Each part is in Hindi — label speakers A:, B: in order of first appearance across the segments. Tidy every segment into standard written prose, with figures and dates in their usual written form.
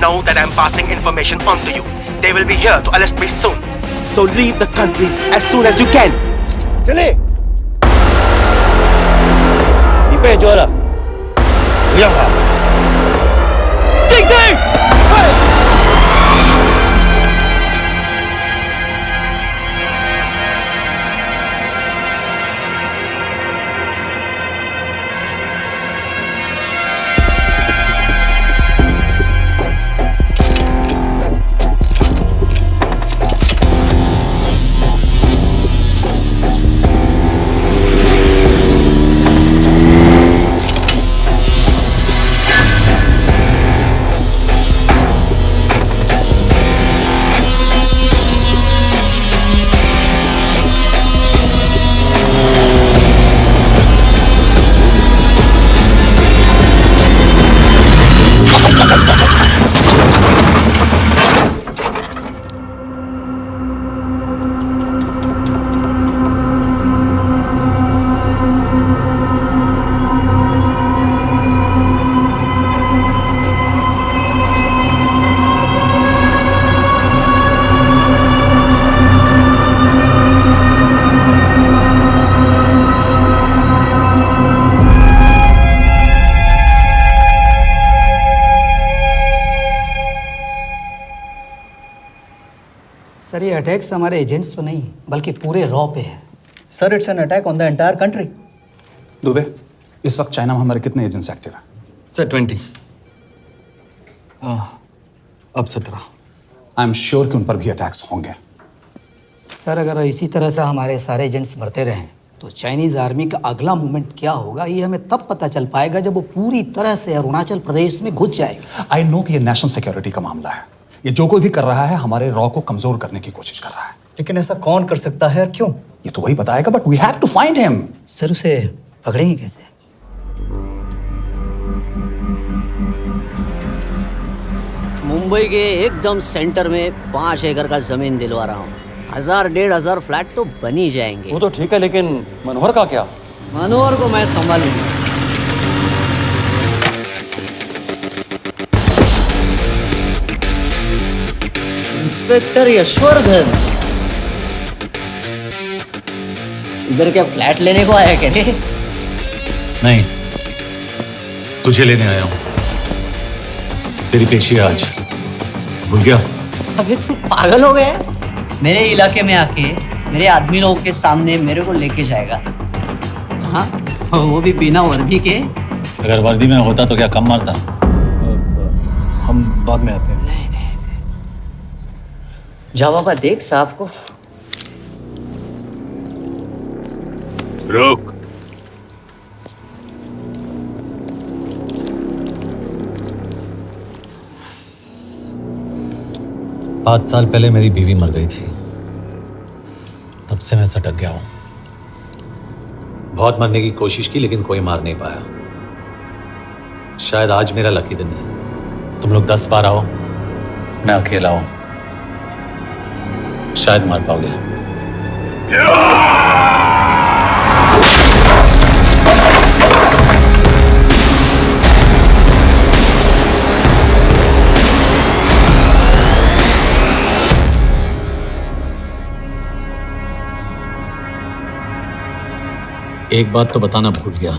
A: know that I'm passing information on to you. They will be here to arrest me soon. So leave the country as soon as you can.
B: चले. 你被捉了，不要跑。
A: 静静。
C: सर ये अटैक्स हमारे एजेंट्स पे नहीं बल्कि पूरे रॉ पे है।
D: Sir it's an attack on the entire country.
E: Dubey, इस वक्त चाइना में हमारे कितने एजेंट्स एक्टिव हैं?
F: सर 20। अब 17।
E: आई एम श्योर कि उन पर भी अटैक्स होंगे।
C: सर अगर इसी तरह से हमारे सारे एजेंट्स मरते रहें तो चाइनीज़ आर्मी का अगला मूवमेंट क्या होगा ये हमें तब पता चल पाएगा जब वो पूरी तरह से अरुणाचल प्रदेश में घुस जाएगी।
E: आई नो कि ये नेशनल सिक्योरिटी का मामला है। ये जो कोई भी कर रहा है हमारे रॉ को कमजोर करने की कोशिश कर रहा है।
D: लेकिन ऐसा कौन कर सकता है और क्यों?
E: ये तो वही बताएगा, but we have to find him.
C: Sir उसे पकड़ेंगे कैसे?
G: मुंबई के एकदम सेंटर में 5 एकड़ का जमीन दिलवा रहा हूँ। 1000-1500 फ्लैट तो बन ही जाएंगे।
F: वो तो ठीक है, लेकिन मनोहर का क्या?
G: मनोहर को मैं संभालूंगा। इंस्पेक्टर यशवर्धन, इधर क्या फ्लैट लेने को आया क्या?
H: नहीं, तुझे लेने आया हूं। तेरी पेशी है आज, भूल गया?
G: अबे तू पागल हो गया? मेरे इलाके में आके मेरे आदमी लोगों के सामने मेरे को लेके जाएगा? हाँ, वो भी बिना वर्दी के।
H: अगर वर्दी में होता तो क्या कम मारता?
F: हम बाद में आते हैं।
G: जा बाबा, देख साहब को।
H: रुक। पाँच साल पहले मेरी बीवी मर गई थी, तब से मैं सटक गया हूं। बहुत मरने की कोशिश की लेकिन कोई मार नहीं पाया। शायद आज मेरा लकी दिन है। तुम लोग 10 बार आओ, मैं अकेला हूं, शायद मार पाओगे। एक बात तो बताना भूल गया,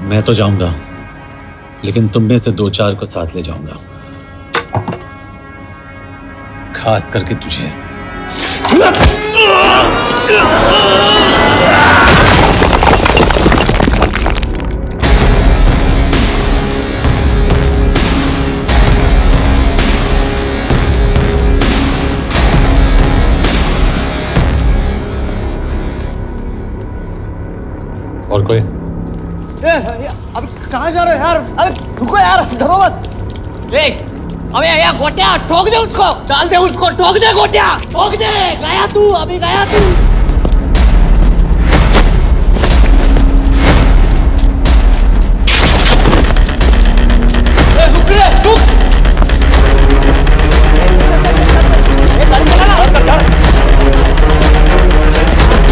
H: मैं तो जाऊंगा लेकिन तुम में से 2-4 को साथ ले जाऊंगा, खास करके तुझे। और कोई?
D: अभी कहाँ जा रहे हो यार? अबे रुको यार, डरो मत।
G: अबे या गोटिया, ठोक दे उसको, डाल दे उसको, ठोक दे गोटिया, ठोक दे। गया तू, अभी गया तू। रुक रे, रुक। गाड़ी चला ना।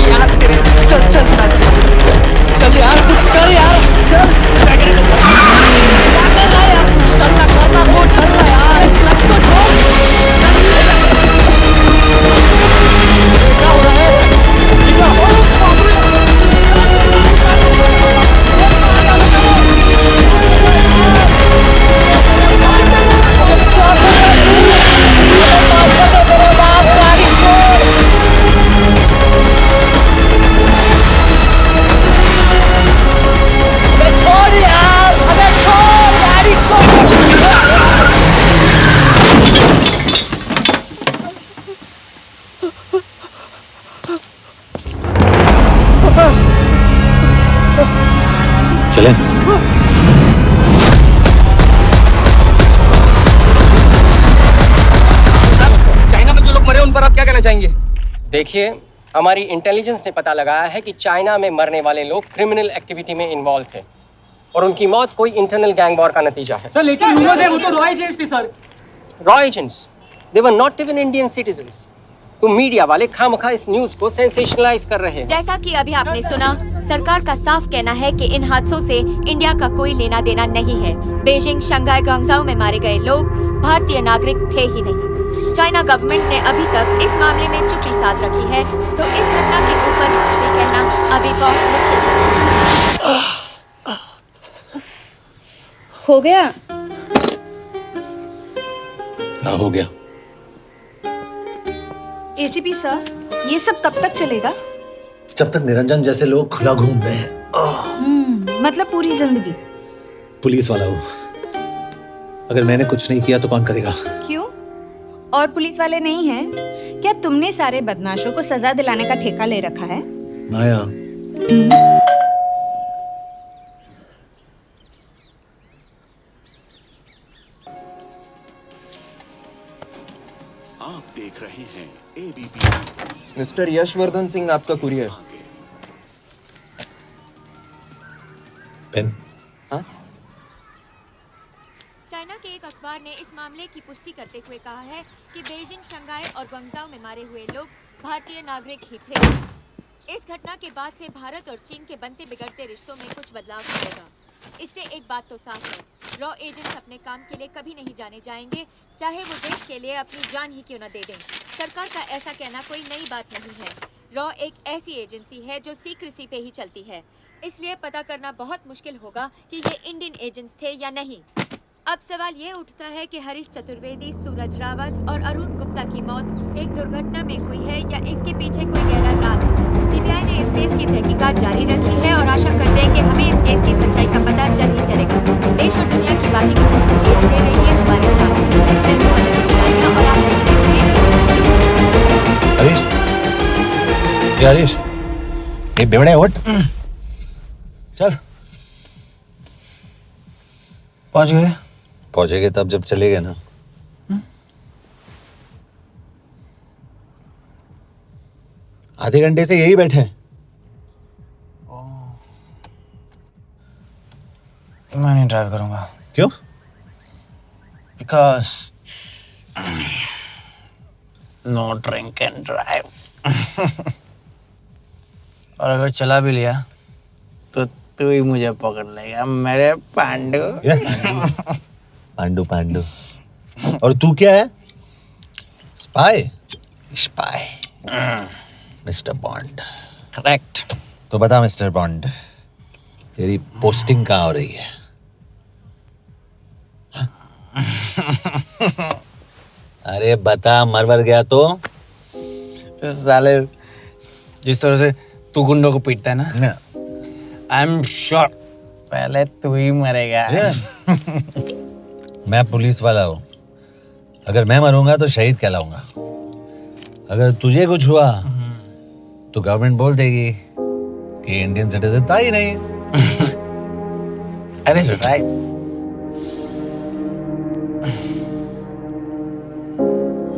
G: यार तेरे, चल चल चल यार, कुछ कर यार, चल।
H: चलें?
I: चाइना में जो लोग मरे उन पर आप क्या कहना चाहेंगे?
J: देखिए, हमारी इंटेलिजेंस ने पता लगाया है कि चाइना में मरने वाले लोग क्रिमिनल एक्टिविटी में इन्वॉल्व थे और उनकी मौत कोई इंटरनल गैंग वॉर का नतीजा है।
I: सर लेकिन ह्यूमर्स है, वो तो रॉ एजेंट्स थे sir.
J: Raw agents, they were not even Indian citizens. तो मीडिया वाले खामखा इस न्यूज को सेंसेशनलाइज कर रहे हैं।
K: जैसा कि अभी आपने सुना, सरकार का साफ कहना है कि इन हादसों से इंडिया का कोई लेना देना नहीं है। बीजिंग, शंघाई, ग्वांगझाओ में मारे गए लोग भारतीय नागरिक थे ही नहीं। चाइना गवर्नमेंट ने अभी तक इस मामले में चुप्पी साध रखी है, तो इस घटना के ऊपर कुछ भी कहना अभी बहुत मुश्किल है।
L: हो गया?
H: हाँ, हो गया।
L: एसीपी सर, ये सब कब तक चलेगा?
H: जब तक निरंजन जैसे लोग खुला घूम रहे हैं।
L: मतलब पूरी जिंदगी?
H: पुलिस वाला हूँ, अगर मैंने कुछ नहीं किया तो कौन करेगा?
L: क्यों? और पुलिस वाले नहीं हैं? क्या तुमने सारे बदमाशों को सजा दिलाने का ठेका ले रखा है?
H: माया,
M: आप देख रहे हैं एबीपी।
I: मिस्टर यशवर्धन सिंह आपका कुरियर।
H: पेन।
I: हाँ?
K: चाइना के एक अखबार ने इस मामले की पुष्टि करते हुए कहा है कि बीजिंग, शंघाई और ग्वांगझाओ में मारे हुए लोग भारतीय नागरिक ही थे। इस घटना के बाद से भारत और चीन के बनते बिगड़ते रिश्तों में कुछ बदलाव आएगा। इससे एक बात तो साफ है, रॉ एजेंट्स अपने काम के लिए कभी नहीं जाने जाएंगे, चाहे वो देश के लिए अपनी जान ही क्यों न दे दें। सरकार का ऐसा कहना कोई नई बात नहीं है। रॉ एक ऐसी एजेंसी है जो सीक्रेसी पे ही चलती है, इसलिए पता करना बहुत मुश्किल होगा कि ये इंडियन एजेंट्स थे या नहीं। अब सवाल ये उठता है कि हरीश चतुर्वेदी, सूरज रावत और अरुण गुप्ता की मौत एक दुर्घटना में हुई है या इसके पीछे कोई गहरा राज है। सीबीआई ने इस केस की तहकीकात जारी रखी है और आशा करते हैं कि हमें इस केस की सच्चाई का पता जल्द ही चलेगा। देश और दुनिया की बाकी खबरों के लिए जुड़े रहिए हमारे साथ। मैं हूं मनोज चिरानिया और आप देख रहे हैं
H: हरीश, ये हरीश, ये बेवड़े उठ, चल।
F: पहुंच गए?
H: पहुंचेंगे तब जब चलेंगे ना। आधे घंटे से यही बैठे हैं।
F: मैं नहीं ड्राइव करूंगा।
H: क्यों?
F: Because no drink and drive. और अगर चला भी लिया तो तू ही मुझे पकड़ लेगा, मेरे पांडू।
H: पांडू पांडू। और तू क्या है? Spy?
F: Spy.
H: Mister bond.
F: Correct.
H: तो बता मिस्टर बॉन्ड, तेरी पोस्टिंग कहाँ हो रही है? अरे बता, मरवर गया तो?
F: साले, जिस तरह से तू गुंडों को पीटता है ना, आई एम श्योर पहले तू ही मरेगा।
H: मैं पुलिस वाला हूँ, अगर मैं मरूंगा तो शहीद कहलाऊंगा। अगर तुझे कुछ हुआ तो गवर्नमेंट बोल देगी कि इंडियन सिटीजन था ही नहीं।
F: अरे राइट।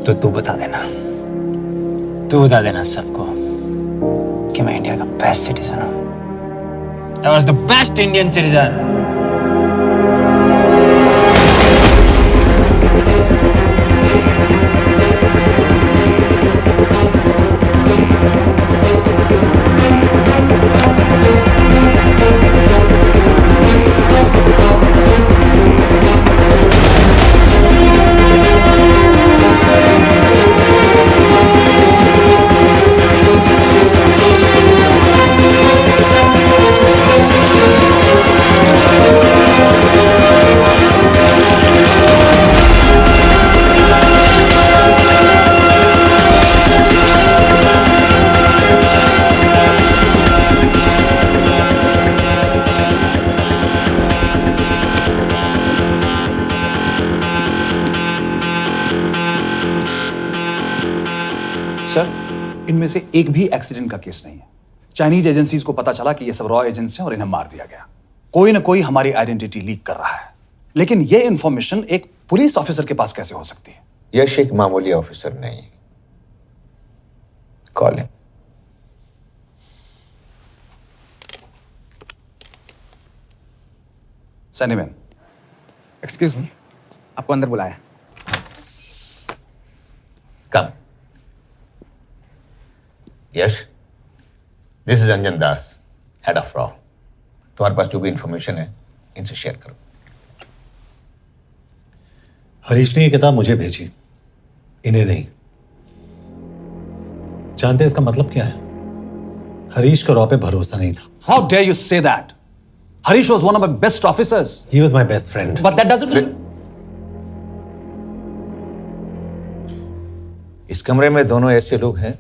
F: तो तू बता देना सबको कि मैं इंडिया का बेस्ट सिटीजन हूँ। I was the best Indian citizen.
E: Sir, इनमें से एक भी एक्सीडेंट का केस नहीं है। चाइनीज एजेंसीज को पता चला कि ये सब रॉ एजेंट्स हैं और इन्हें मार दिया गया। कोई ना कोई हमारी आइडेंटिटी लीक कर रहा है, लेकिन ये इंफॉर्मेशन एक पुलिस ऑफिसर के पास कैसे हो सकती है?
B: यश एक मामूली ऑफिसर नहीं। Call him.
E: सैनिमैन,
I: एक्सक्यूज मी, आपको अंदर बुलाया।
B: Come. Yash, this is Anjan Das, head of रॉ। तुम्हारे पास जो भी इंफॉर्मेशन है इनसे शेयर करो।
H: हरीश ने ये किताब मुझे भेजी, इन्हें नहीं। जानते हैं इसका मतलब क्या है? हरीश को रॉ पे भरोसा नहीं था।
E: How dare you say that? Harish was one of my best officers.
H: He was my best friend.
E: But that doesn't mean.
B: इस कमरे में दोनों ऐसे लोग हैं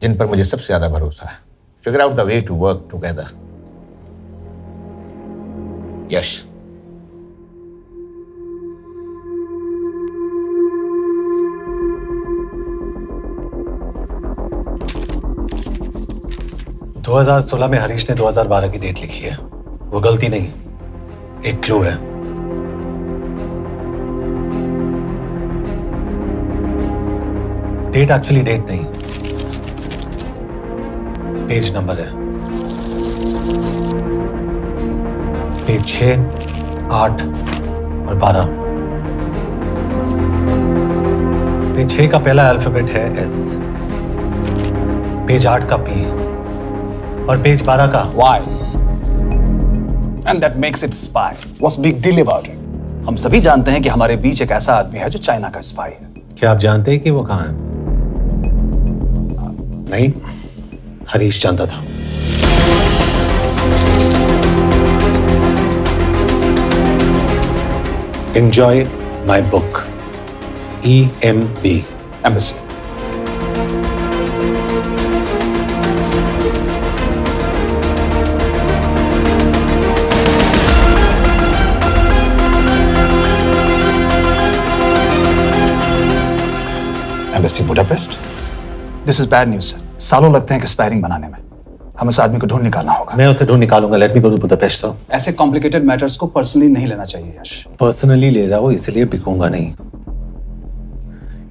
B: जिन पर मुझे सबसे ज्यादा भरोसा है। Figure out the way to work together. Yash,
H: – 2016 में हरीश ने 2012 की डेट लिखी है। वो गलती नहीं, एक क्लू है। डेट एक्चुअली डेट नहीं, पेज नंबर है। पेज 6, 8 और 12। पेज 6 का पहला अल्फाबेट है S, पेज 8 का P और पेज 12 का
E: Why? And that makes it spy. What's big deal about it? हम सभी जानते हैं कि हमारे बीच एक ऐसा आदमी है जो चाइना का स्पाई है।
H: क्या आप जानते हैं कि वो कहाँ है? नहीं, हरीश जानता था। Enjoy my book. EMB.
E: Embassy. Embassy Budapest? This is bad news, sir. सालों लगते हैं एक्सपायरिंग बनाने में। हमें उस आदमी को ढूंढ निकालना होगा।
H: मैं उसे ढूंढ निकालूंगा। Let me go to Budapest sir.
E: ऐसे कॉम्प्लिकेटेड मैटर्स को पर्सनली नहीं लेना चाहिए यश।
H: पर्सनली ले जाओ, इसलिए बिकूंगा नहीं।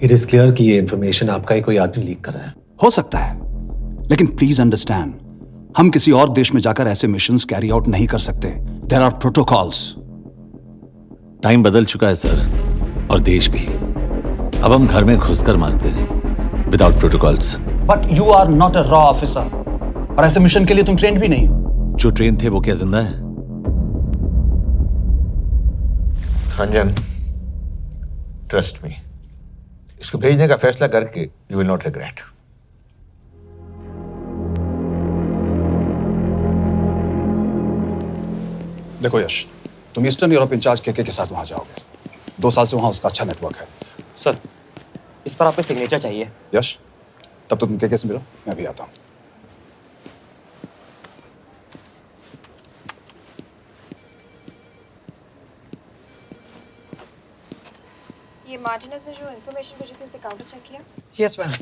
H: इट इज क्लियर कि ये इंफॉर्मेशन आपका ही कोई आदमी लीक कर रहा है।
E: हो सकता है, लेकिन प्लीज अंडरस्टैंड, हम किसी और देश में जाकर ऐसे मिशंस कैरी आउट नहीं कर सकते। There are protocols.
H: टाइम बदल चुका है सर, और देश भी। अब हम घर में घुसकर मारते हैं without protocols.
E: But you are not a रॉ ऑफिसर, और ऐसे मिशन के लिए तुम ट्रेंड भी नहीं हो।
H: जो ट्रेन थे वो क्या जिंदा है?
B: अंजन, ट्रस्ट मी, इसको भेजने का फैसला करके यू विल नॉट रिग्रेट।
E: देखो यश, तुम ईस्टर्न यूरोप इंचार्ज के साथ वहां जाओगे। 2 साल से वहां उसका अच्छा नेटवर्क है।
I: सर, इस पर आपका सिग्नेचर चाहिए।
E: यश, तब तो तुम के से मिलो, मैं भी आता हूं।
L: ये मार्टिनेज ने जो इन्फॉर्मेशन भेजी थी उसे काउंटर चेक किया?
I: Yes ma'am.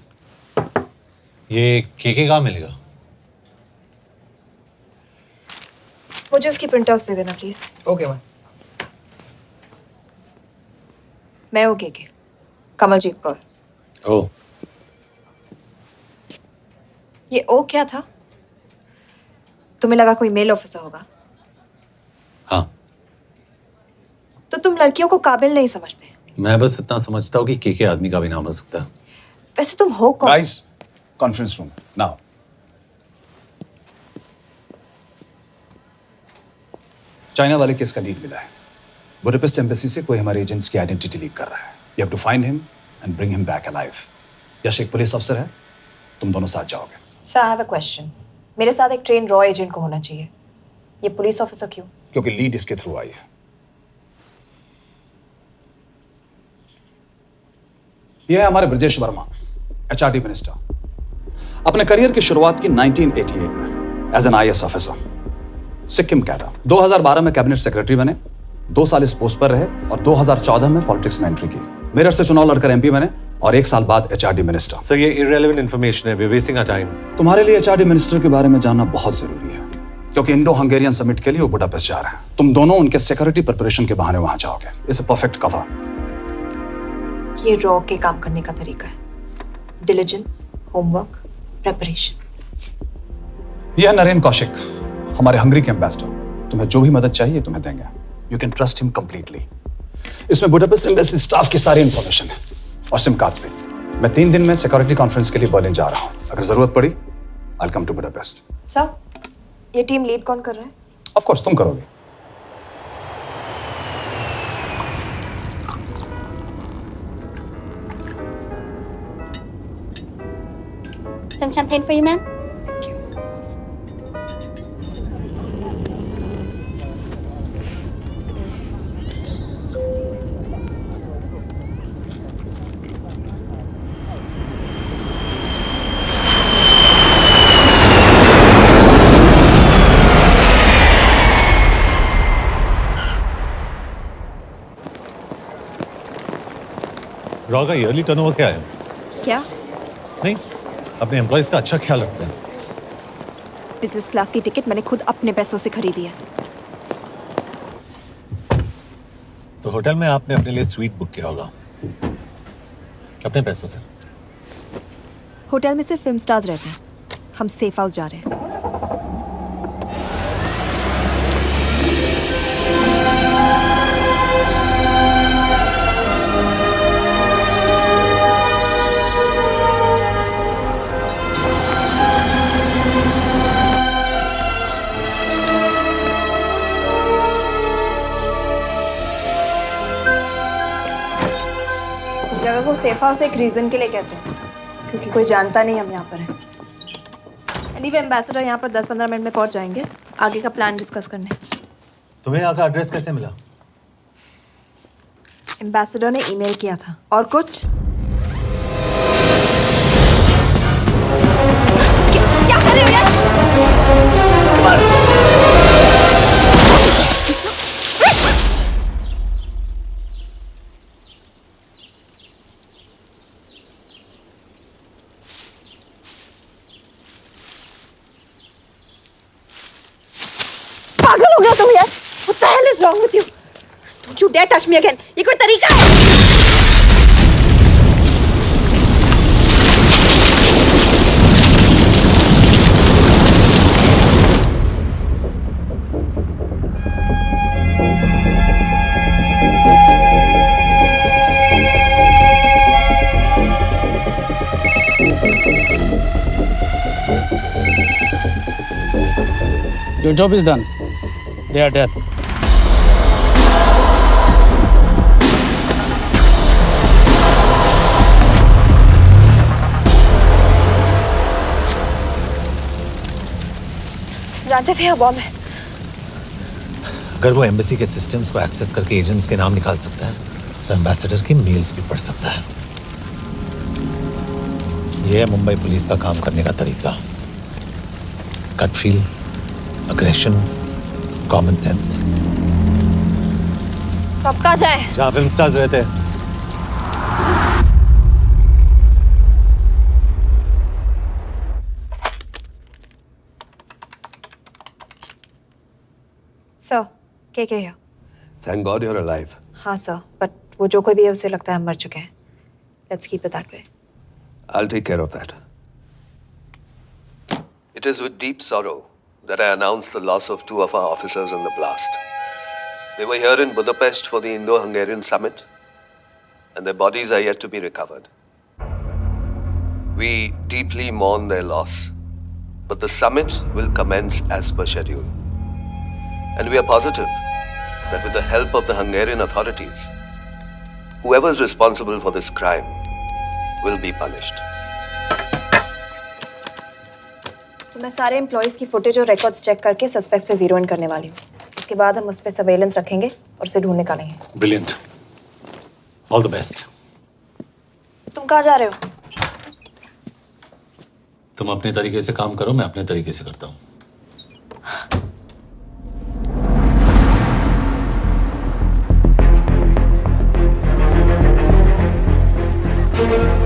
H: ये के कहाँ मिलेगा?
L: मुझे उसकी प्रिंटआउट्स दे देना प्लीज।
I: Okay ma'am.
L: मैं हूँ के कमलजीत कौर।
H: ओ,
L: ये ओ क्या था? तुम्हें लगा कोई मेल ऑफिसर होगा?
H: हाँ।
L: तो तुम लड़कियों को काबिल नहीं समझते?
H: मैं बस इतना समझता हूँ कि के आदमी का भी नाम हो सकता है।
L: वैसे तुम हो कौन?
E: Guys, conference room now. China वाले केस का लीड मिला है। बुडापेस्ट एम्बेसी से कोई हमारे एजेंट्स की आइडेंटिटी लीक कर रहा है। You have to find him and bring him back alive. Yash एक पुलिस ऑफिसर है, तुम दोनों साथ जाओगे।
L: Sir, I have a question. मेरे साथ एक ट्रेन रॉ एजेंट को होना चाहिए। ये पुलिस ऑफिसर क्यों?
E: क्योंकि लीड इसके थ्रू आई है। यह है हमारे ब्रजेश वर्मा, एचआरडी मिनिस्टर। अपने करियर की शुरुआत की 1988 में as an IAS officer, Sikkim cadre. 2012 में कैबिनेट सेक्रेटरी बने, 2 साल इस पोस्ट पर रहे और 2014 में पॉलिटिक्स में एंट्री की। मेरठ से चुनाव लड़कर एमपी बने और 1 साल बाद HRD मिनिस्टर।
H: सर ये इररेलेवेंट इंफॉर्मेशन है, वी वेस्टिंग आवर टाइम।
E: तुम्हारे लिए HRD मिनिस्टर के बारे में जानना बहुत जरूरी है, क्योंकि इंडो हंगेरियन समिट के लिए वो बुडापेस्ट जा रहे हैं। तुम दोनों उनके सिक्योरिटी प्रिपरेशन के बहाने वहां जाओगे। It's a perfect cover.
N: ये रॉ के काम करने का तरीका है, डिलिजेंस, होमवर्क, प्रिपरेशन।
E: यह है नरेन कौशिक, हमारे हंगरी के एम्बेसडर। तुम्हें जो भी मदद चाहिए तुम्हें देंगे। You can trust him completely. इसमें बुडापेस्ट एम्बेसी स्टाफ की सारी इंफॉर्मेशन है और सिम कार्ड्स भी। मैं 3 दिन में सिक्योरिटी कॉन्फ्रेंस के लिए बर्लिन जा रहा हूं। अगर जरूरत पड़ी I will come to Budapest.
N: Sir, ये टीम लीड कौन कर रहा है?
E: ऑफ कोर्स तुम करोगे।
O: Some champagne for you, ma'am?
H: Raw का ईयरली टर्नओवर क्या है?
N: क्या?
H: नहीं, अपने एम्प्लॉइज का अच्छा ख्याल रखते हैं।
N: बिजनेस क्लास की टिकट मैंने खुद अपने पैसों से खरीदी है।
H: तो होटल में आपने अपने लिए स्वीट बुक किया होगा अपने पैसों से।
N: होटल में सिर्फ फिल्म स्टार्स रहते हैं, हम सेफ हाउस जा रहे हैं। इस जगह को सेफ हाउस एक रीजन के लिए कहते हैं, क्योंकि कोई जानता नहीं हम यहाँ पर हैं। एनीवे एम्बेसडर यहाँ पर 10-15 मिनट में पहुँच जाएंगे आगे का प्लान डिस्कस करने।
H: तुम्हें यहाँ का एड्रेस कैसे मिला?
N: एम्बेसडर ने ईमेल किया था। और कुछ? क्या कर रहे हो यार? पागल हो गया तुम यार? What the hell is wrong with you? Don't you dare touch me again. ये कोई तरीका है?
F: Your job is done. They are dead.
N: जानते थे बॉम्ब है।
H: अगर वो एम्बेसी के सिस्टम्स को एक्सेस करके एजेंट्स के नाम निकाल सकता है तो एम्बेसडर की मेल्स भी पढ़ सकता है। ये है मुंबई पुलिस का काम करने का तरीका। Gut feel, aggression, common sense.
N: तो अब कहाँ जाए?
H: जहाँ फिल्म स्टार्स रहते हैं।
N: सर, क्या here?
A: Thank God you're alive.
N: हाँ सर, बट वो जो कोई भी है उसे लगता है हम मर चुके हैं। Let's keep it that way.
A: I'll take care of that. It is with deep sorrow that I announce the loss of 2 of our officers in the blast. They were here in Budapest for the Indo-Hungarian summit, and their bodies are yet to be recovered. We deeply mourn their loss, but the summit will commence as per schedule. And we are positive that with the help of the Hungarian authorities, whoever is responsible for this crime will be punished.
N: तो मैं सारे एम्प्लॉइज की फुटेज और रिकॉर्ड्स चेक करके सस्पेक्ट्स पे जीरो इन करने वाली हूँ। उसके बाद हम उस पे सर्वेलेंस रखेंगे और उसे ढूंढ निकालेंगे।
H: Brilliant. All the best.
N: तुम कहाँ जा रहे हो?
H: तुम अपने तरीके से काम करो, मैं अपने तरीके से करता हूँ।
N: Thank you.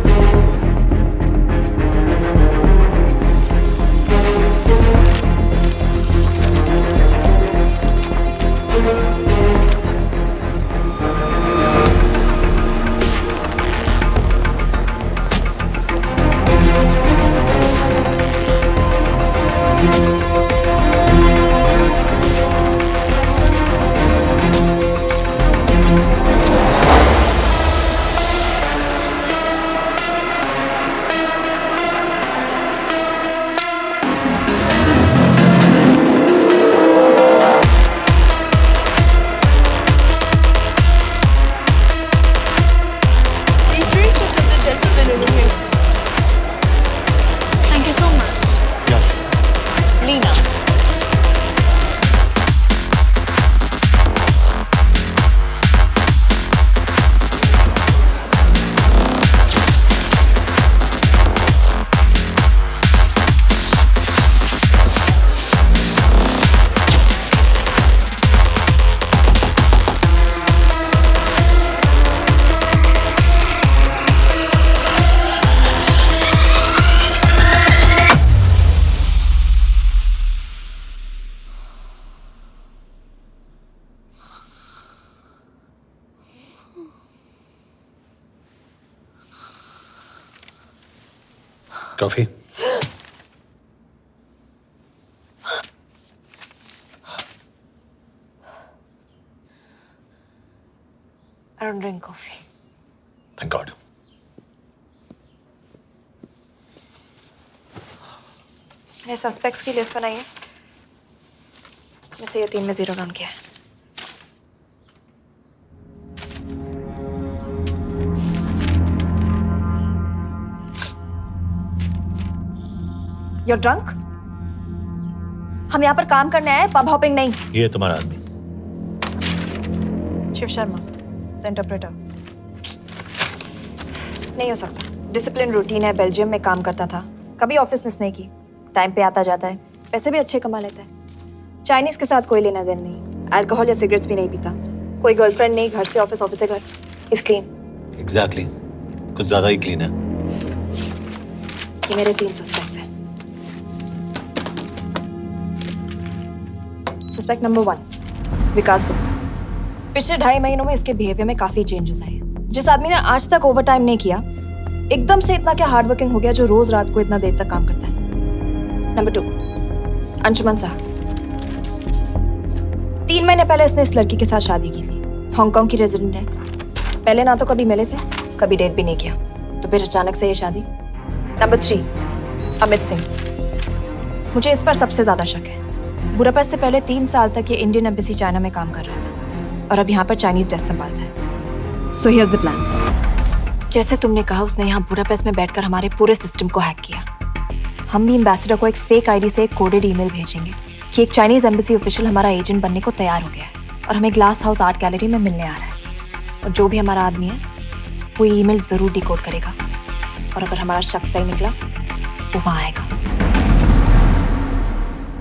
O: Thank you so much.
E: Yash.
O: Lena.
H: Coffee?
N: I don't drink coffee.
H: Thank God.
N: मैंने सस्पेक्ट्स की लिस्ट बनाई है, में से ये 3 में 0 डाउन किया है। You're drunk? हम यहाँ पर काम करने आए, पब हॉपिंग नहीं।
H: ये तुम्हारा आदमी।
N: Shiv Sharma, the interpreter. नहीं हो सकता। डिसिप्लिन रूटीन है, बेल्जियम में काम करता था, कभी ऑफिस मिस नहीं की, टाइम पे आता जाता है, पैसे भी अच्छे कमा लेता है। चाइनीज के साथ कोई लेना देना नहीं, अल्कोहल या सिगरेट्स भी नहीं पीता, कोई गर्लफ्रेंड नहीं, घर से ऑफिस, ऑफिस से घर। Is clean.
H: एग्जैक्टली, कुछ ज्यादा ही क्लीन है।
N: ये मेरे 3 सस्पेक्ट्स हैं। सस्पेक्ट नंबर 1, विकास गुप्ता। पिछले 2.5 महीनों में इसके बिहेवियर में काफी चेंजेस आए हैं। जिस आदमी ने आज तक ओवरटाइम नहीं किया, एकदम से इतना क्या हार्ड वर्किंग हो गया जो रोज रात को इतना देर तक काम करता है। नंबर 2, अंशुमन साहब। 3 महीने पहले इसने इस लड़की के साथ शादी की थी, हांगकांग की रेजिडेंट है। पहले ना तो कभी मिले थे, कभी डेट भी नहीं किया, तो फिर अचानक से ये शादी। नंबर 3, अमित सिंह। मुझे इस पर सबसे ज्यादा शक है। बुडापेस्ट से पहले 3 साल तक ये इंडियन एम्बेसी चाइना में काम कर रहा था और अब यहाँ पर चाइनीज डेस्क संभालता है। So here's the plan. जैसे तुमने कहा, उसने यहाँ बुडापेस्ट में बैठकर हमारे पूरे सिस्टम को हैक किया। हम भी एम्बेसडर को एक फेक आईडी से एक कोडेड ईमेल भेजेंगे कि एक चाइनीज एम्बेसी ऑफिशियल हमारा एजेंट बनने को तैयार हो गया है और हमें ग्लास हाउस आर्ट गैलरी में मिलने आ रहा है। और जो भी हमारा आदमी है वो ईमेल जरूर डिकोड करेगा और अगर हमारा शक सही निकला वो वहाँ आएगा।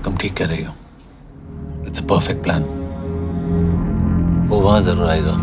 H: तुम ठीक कह रही हो। It's a perfect plan. वो वहां जरूर आएगा।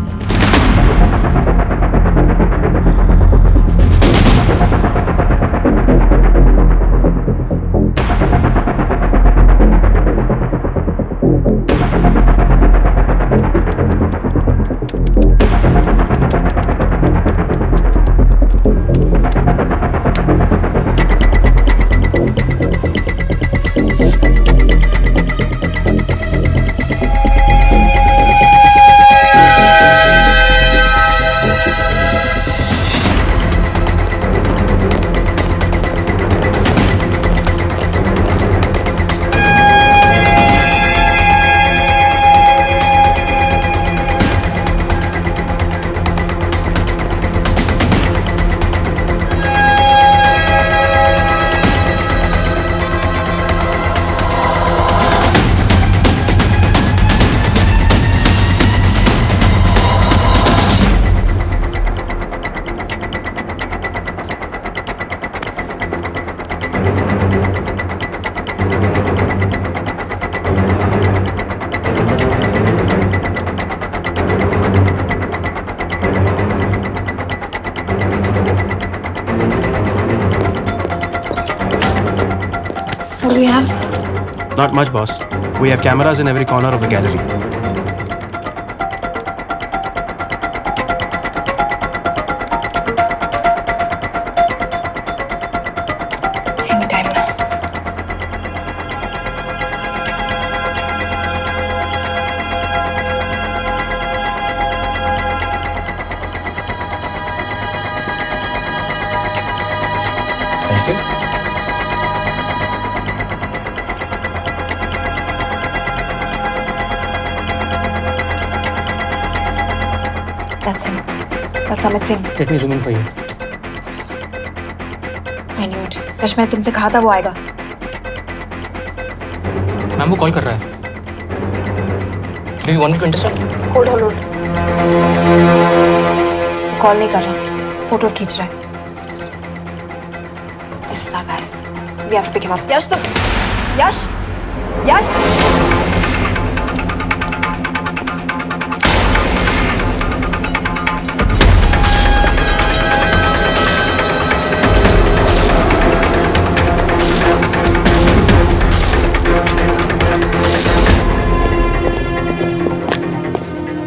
N: What do we have?
I: Not much, boss. We have cameras in every corner of the gallery.
N: Any time now. That's Amit Singh.
J: Let me zoom in for you.
N: I knew it. यश, मैंने तुमसे कहा था वो आएगा.
J: मैम वो कॉल कर रहा है. Do you want me to intercept?
N: Hold. Call नहीं कर रहा. फोटोज खींच रहा है. This is our guy. We have to pick him up. यश तुम. यश.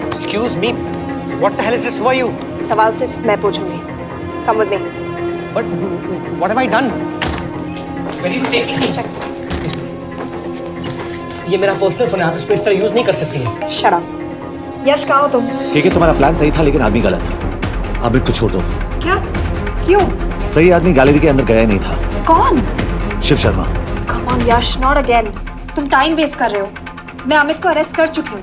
J: Excuse me. What the hell is this? Who are you?
N: सवाल सिर्फ मैं पूछूंगी. Come with me.
J: But what have I done? Where are you taking me?
N: Check this.
J: ये मेरा पर्सनल फोन है, आप इसको इस तरह यूज नहीं कर सकती हैं.
N: Shut up. यश कहाँ हो तुम?
H: ठीक है, तुम्हारा प्लान सही था लेकिन आदमी गलत. अमित को छोड़ दो.
N: क्या? क्यों?
H: सही आदमी गैलरी के अंदर गया ही नहीं था.
N: कौन?
H: Shiv Sharma.
N: Come on Yash, not again. तुम टाइम वेस्ट कर रहे हो. मैं अमित को अरेस्ट कर चुकी हूँ.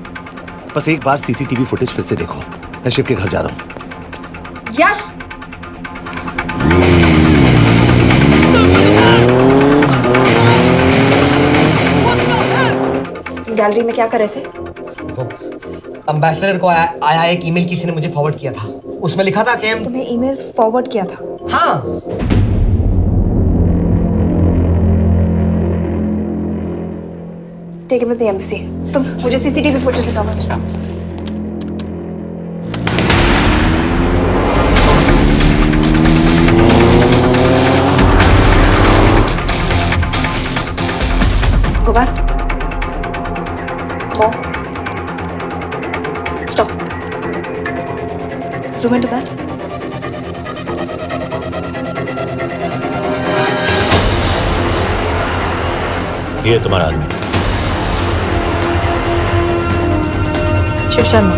H: बस एक बार सीसीटीवी फुटेज फिर से देखो. मैं शिव के घर जा रहा हूँ.
N: यश. तुम गैलरी में क्या कर रहे थे?
J: एम्बेसडर को आया एक ईमेल किसी ने मुझे फॉरवर्ड किया था. उसमें लिखा था कि हम
N: तुम्हें ईमेल फॉरवर्ड किया था?
J: हाँ.
N: Take him to the embassy. तुम मुझे सीसीटीवी फुटेज दिखाओ. Go back. More. Stop. Zoom into that.
H: ये तुम्हारा आदमी.
N: शिव शर्मा.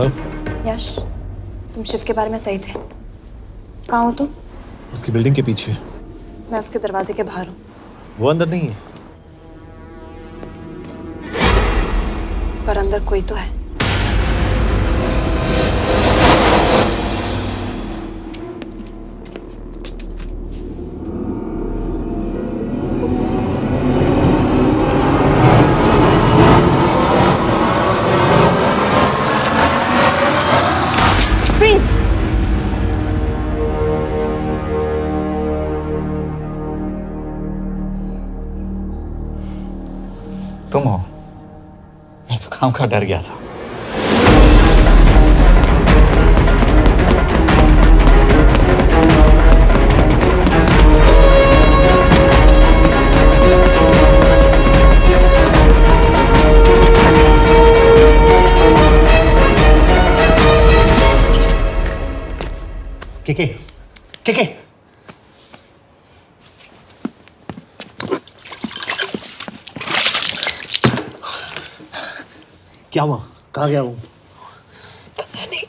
H: हेलो
N: यश, तुम शिव के बारे में सही थे। कहाँ हो तुम?
I: उसकी बिल्डिंग के पीछे।
N: मैं उसके दरवाजे के बाहर हूँ।
H: वो अंदर नहीं है।
N: पर अंदर कोई तो है।
B: तुम हो? मैं तो काम का डर गया था।
I: के क्या हुआ? कहाँ गया वो?
N: पता नहीं।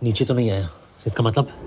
I: नीचे तो नहीं आया, इसका मतलब?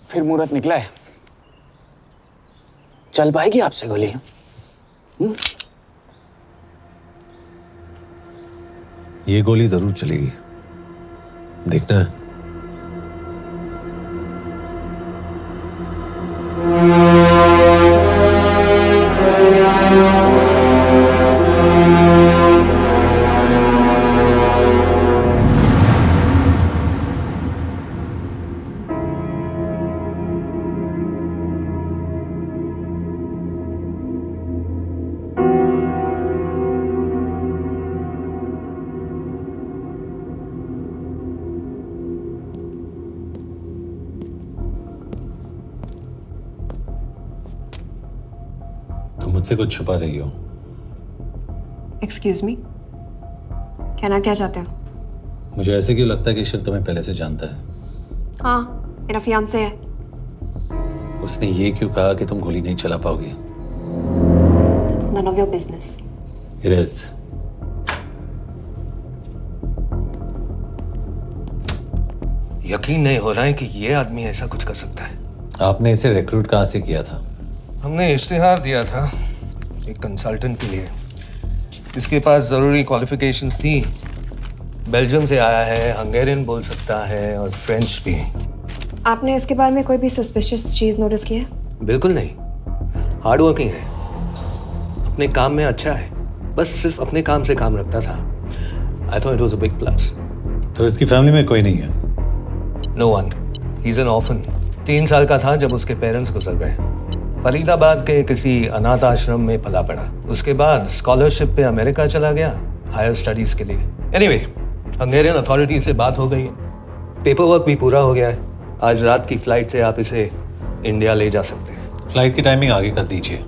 F: फिर मुहूर्त निकला है, चल पाएगी आपसे गोली?
H: ये गोली जरूर चलेगी, देखना है। मुझसे कुछ छुपा रही हो।
N: एक्सक्यूज मी, कहना क्या चाहते हो?
H: मुझे ऐसे क्यों लगता है कि ईश्वर तुम्हें पहले से जानता है?
N: हाँ, मेरा फियांसे है।
H: उसने ये क्यों कहा कि तुम गोली नहीं चला पाओगी?
N: It's none of your business.
H: It is.
A: यकीन नहीं हो रहा है कि ये आदमी ऐसा कुछ कर सकता है।
H: आपने इसे रिक्रूट कहाँ से किया था?
A: हमने इश्तिहार दिया था एक कंसल्टेंट के लिए, इसके पास ज़रूरी क्वालिफिकेशंस थी। बेल्जियम से आया है, हंगेरियन बोल सकता है और फ्रेंच भी।
N: आपने इसके बारे में कोई भी सस्पिशियस चीज नोटिस की है?
A: बिल्कुल नहीं, हार्ड वर्किंग है, अपने काम में अच्छा है, बस सिर्फ अपने काम से काम रखता था। I thought it was a big plus.
H: तो इसकी फैमिली में कोई नहीं है?
A: No one, he is an orphan. 3 साल का था जब उसके पेरेंट्स गुजर गए। फरीदाबाद के किसी अनाथ आश्रम में पला पड़ा। उसके बाद स्कॉलरशिप पे अमेरिका चला गया हायर स्टडीज के लिए। एनीवे, हंगेरियन अथॉरिटी से बात हो गई है, पेपर वर्क भी पूरा हो गया है। आज रात की फ्लाइट से आप इसे इंडिया ले जा सकते हैं।
H: फ्लाइट की टाइमिंग आगे कर दीजिए,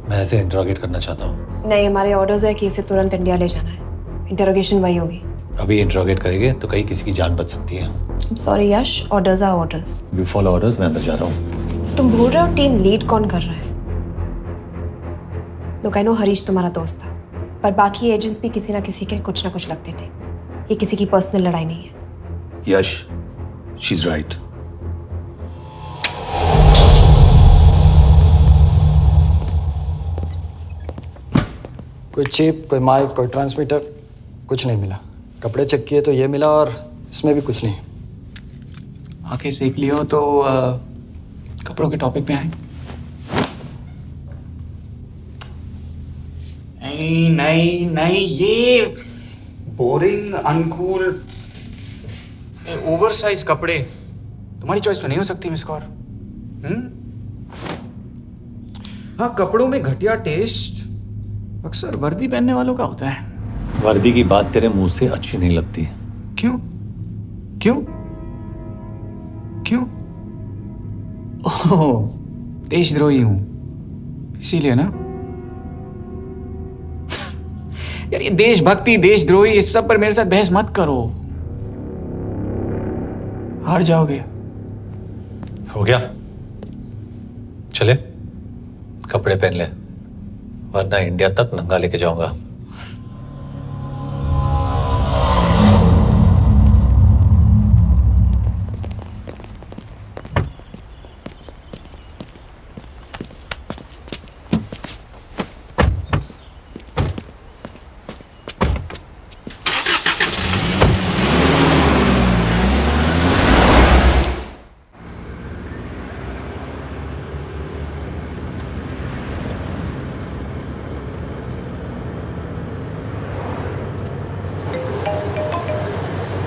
H: मैं इसे इंटरोगेट करना चाहता हूँ।
N: नहीं, हमारे ऑर्डर्स है कि इसे तुरंत इंडिया ले जाना है। इंटरोगेशन वही होगी।
H: अभी इंटरोगेट करेंगे तो कहीं किसी की जान बच सकती है।
N: Sorry Yash, orders are orders.
H: You follow orders, मैं अंदर जा रहा हूँ।
N: तुम भूल रहे हो टीम लीड कौन कर रहा है? लोग आई नो हरीश तुम्हारा दोस्त था, पर बाकी एजेंट्स भी किसी ना किसी के कुछ ना कुछ लगते थे। ये किसी की पर्सनल लड़ाई नहीं है।
A: यश, शी इज राइट।
D: कोई चिप, कोई माइक, कोई ट्रांसमीटर, कुछ नहीं मिला। कपड़े चेक किए तो ये मिला और इसमें भी कुछ नहीं।
P: आंखें सेक लियो तो कपड़ों के टॉपिक पे आए। नहीं नहीं नहीं, ये बोरिंग, अनकूल, ओवरसाइज कपड़े तुम्हारी चॉइस तो नहीं हो सकती मिस कौर। हाँ, कपड़ों में घटिया टेस्ट अक्सर वर्दी पहनने वालों का होता है।
H: वर्दी की बात तेरे मुंह से अच्छी नहीं लगती।
P: क्यों क्यों क्यों? ओह, देशद्रोही हूं इसीलिए ना। यार ये देशभक्ति, देशद्रोही, इस सब पर मेरे साथ बहस मत करो, हार जाओगे।
H: हो गया, चले कपड़े पहन ले, वरना इंडिया तक नंगा लेके जाऊंगा।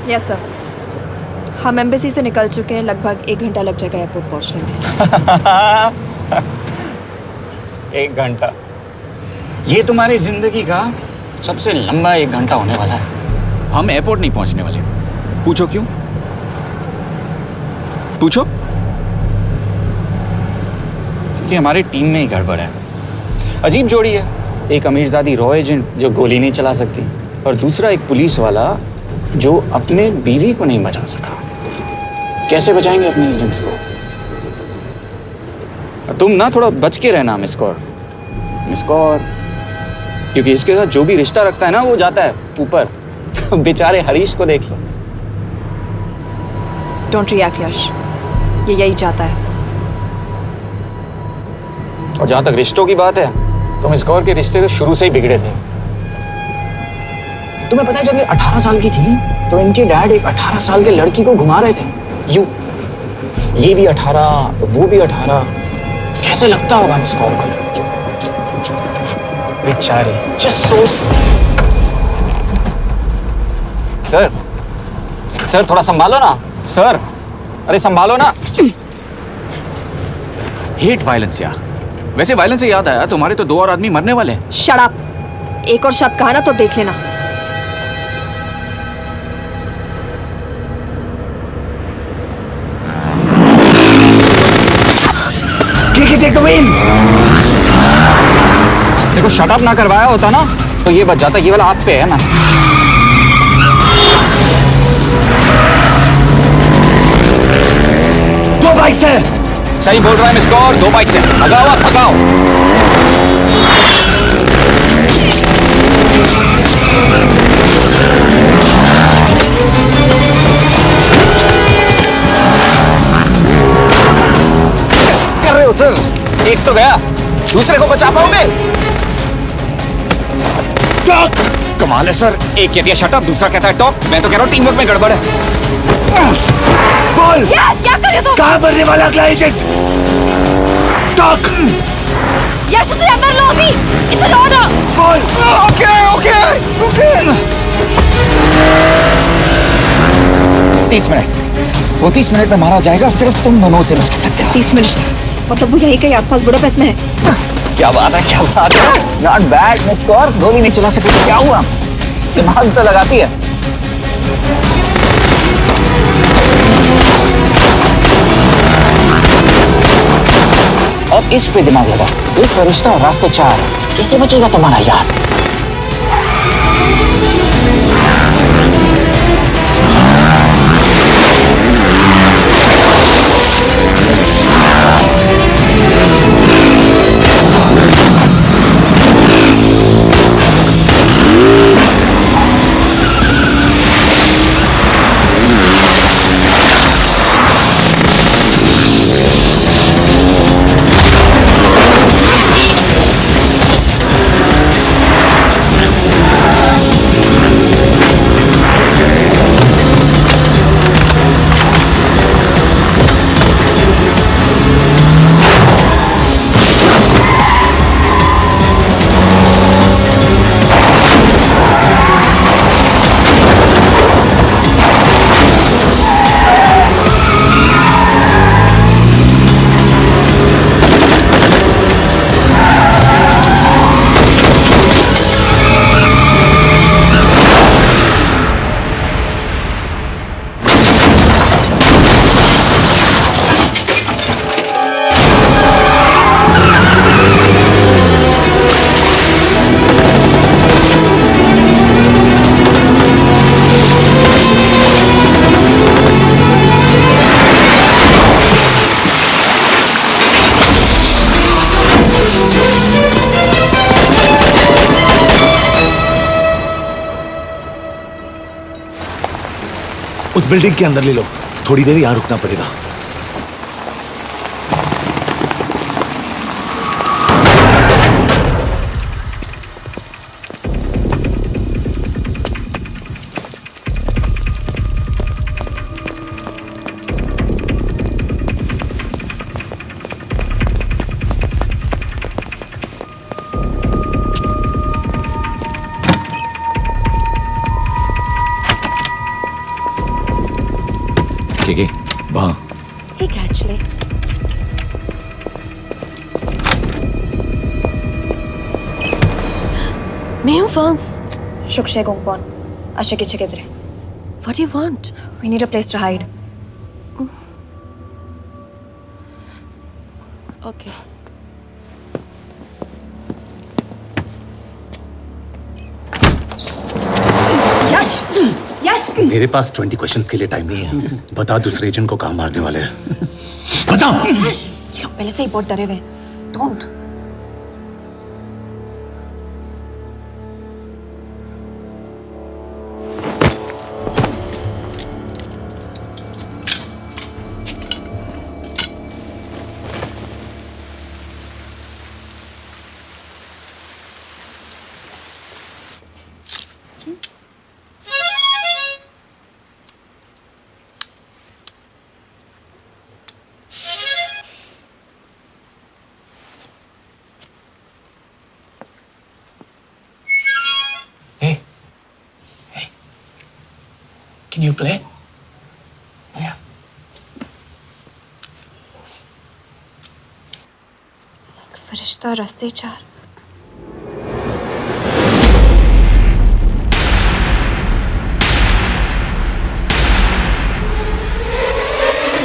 N: यस सर, हम एम्बेसी से निकल चुके हैं। लगभग 1 घंटा लग जाएगा एयरपोर्ट पहुंचने में।
P: 1 घंटा? ये तुम्हारी जिंदगी का सबसे लंबा 1 घंटा होने वाला है। हम एयरपोर्ट नहीं पहुंचने वाले। पूछो क्यों? पूछो। क्योंकि हमारी टीम में ही गड़बड़ है। अजीब जोड़ी है, एक अमीरजादी रॉ एजेंट जो गोली नहीं चला सकती, और दूसरा एक पुलिस वाला जो अपने बीवी को नहीं बचा सका। कैसे बचाएंगे अपने एजेंट्स को? और तुम ना थोड़ा बच के रहना मिस कौर, क्योंकि इसके साथ जो भी रिश्ता रखता है ना वो जाता है ऊपर। बेचारे हरीश को देख लो।
N: डोंट रिएक्ट यश, ये यही चाहता है।
P: और जहां तक रिश्तों की बात है, तो मिस कौर के रिश्ते तो शुरू से ही बिगड़े थे। तुम्हें पता है जब ये 18 साल की थी तो इनके डैड एक 18 साल के लड़की को घुमा रहे थे। ये भी 18, वो भी 18। कैसे लगता होगा मिस कॉल को? बेचारे, जस्ट सो। सर थोड़ा संभालो ना सर। अरे संभालो ना।
I: हेट वायलेंस यार। वैसे वायलेंस से याद आया, तुम्हारे तो 2 और आदमी मरने वाले हैं।
N: Shut up. एक और शब्द कहा ना तो देख लेना।
P: देखो शट अप ना करवाया होता ना तो ये बच जाता। ये वाला आप पे है ना।
H: दो बाइक से।
P: सही बोल रहा है मिस कौर, 2 बाइक से। भगाओ आप, भगाओ। कर रहे हो सर? एक तो गया, दूसरे को बचा पाओगे? कमाल है सर। एक कहती है शट अप, दूसरा कहता है टॉप। मैं तो कह रहा हूँ टीम वर्क में गड़बड़ है।
H: बोल
N: क्या कर रहे हो तुम?
H: कहाँ मरने वाला अगला एजेंट? टॉक।
N: यश से अंदर लो अभी। It's an order.
H: बोल।
P: Okay 30 minute. वो 30 मिनट में मारा जाएगा, सिर्फ तुम दोनों से बच सकते हो।
N: 30 मिनट मतलब वो यहीं कहीं आसपास बुडापेस्ट में है।
P: क्या बात है, क्या बात है। Not bad miss Kaur. गोली नहीं चला सकती तो क्या हुआ? दिमाग तो लगाती है। अब इस पे दिमाग लगा। एक फरिश्ता और रास्ते 4। कैसे बचेगा तुम्हारा यार?
H: उस बिल्डिंग के अंदर ले लो। थोड़ी देर यहाँ रुकना पड़ेगा। ठीक है, वहाँ।
N: Hey, actually. मैं हूँ फ्रांस। शुक्शे गोंगपॉन। आशा की जगह दे। What do you want? We need a place to hide. Okay. यश! यश!
H: मेरे पास 20 क्वेश्चंस के लिए टाइम नहीं है। बता दूसरे एजेंट को कहाँ मारने वाले हैं। बता।
N: यश! ये लोग पहले से ही बहुत डरे हुए हैं। Don't.
P: Can you play? Yeah.
N: फरिश्ता रास्ते चार।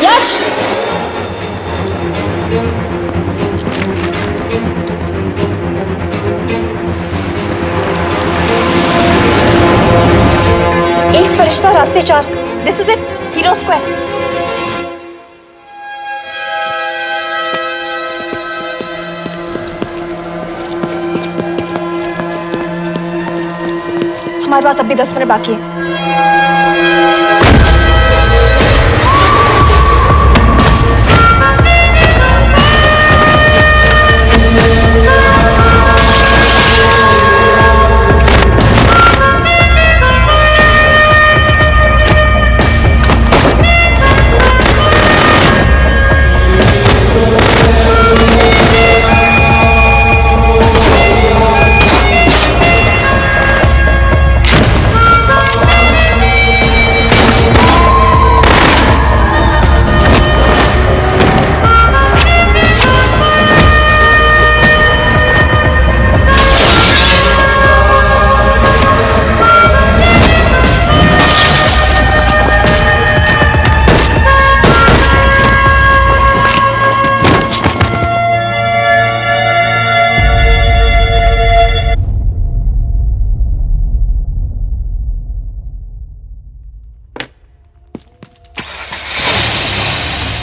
N: यश! एक फरिश्ता रास्ते चार। This is it, hero square. हमारे पास अभी 10 मिनट बाकी है।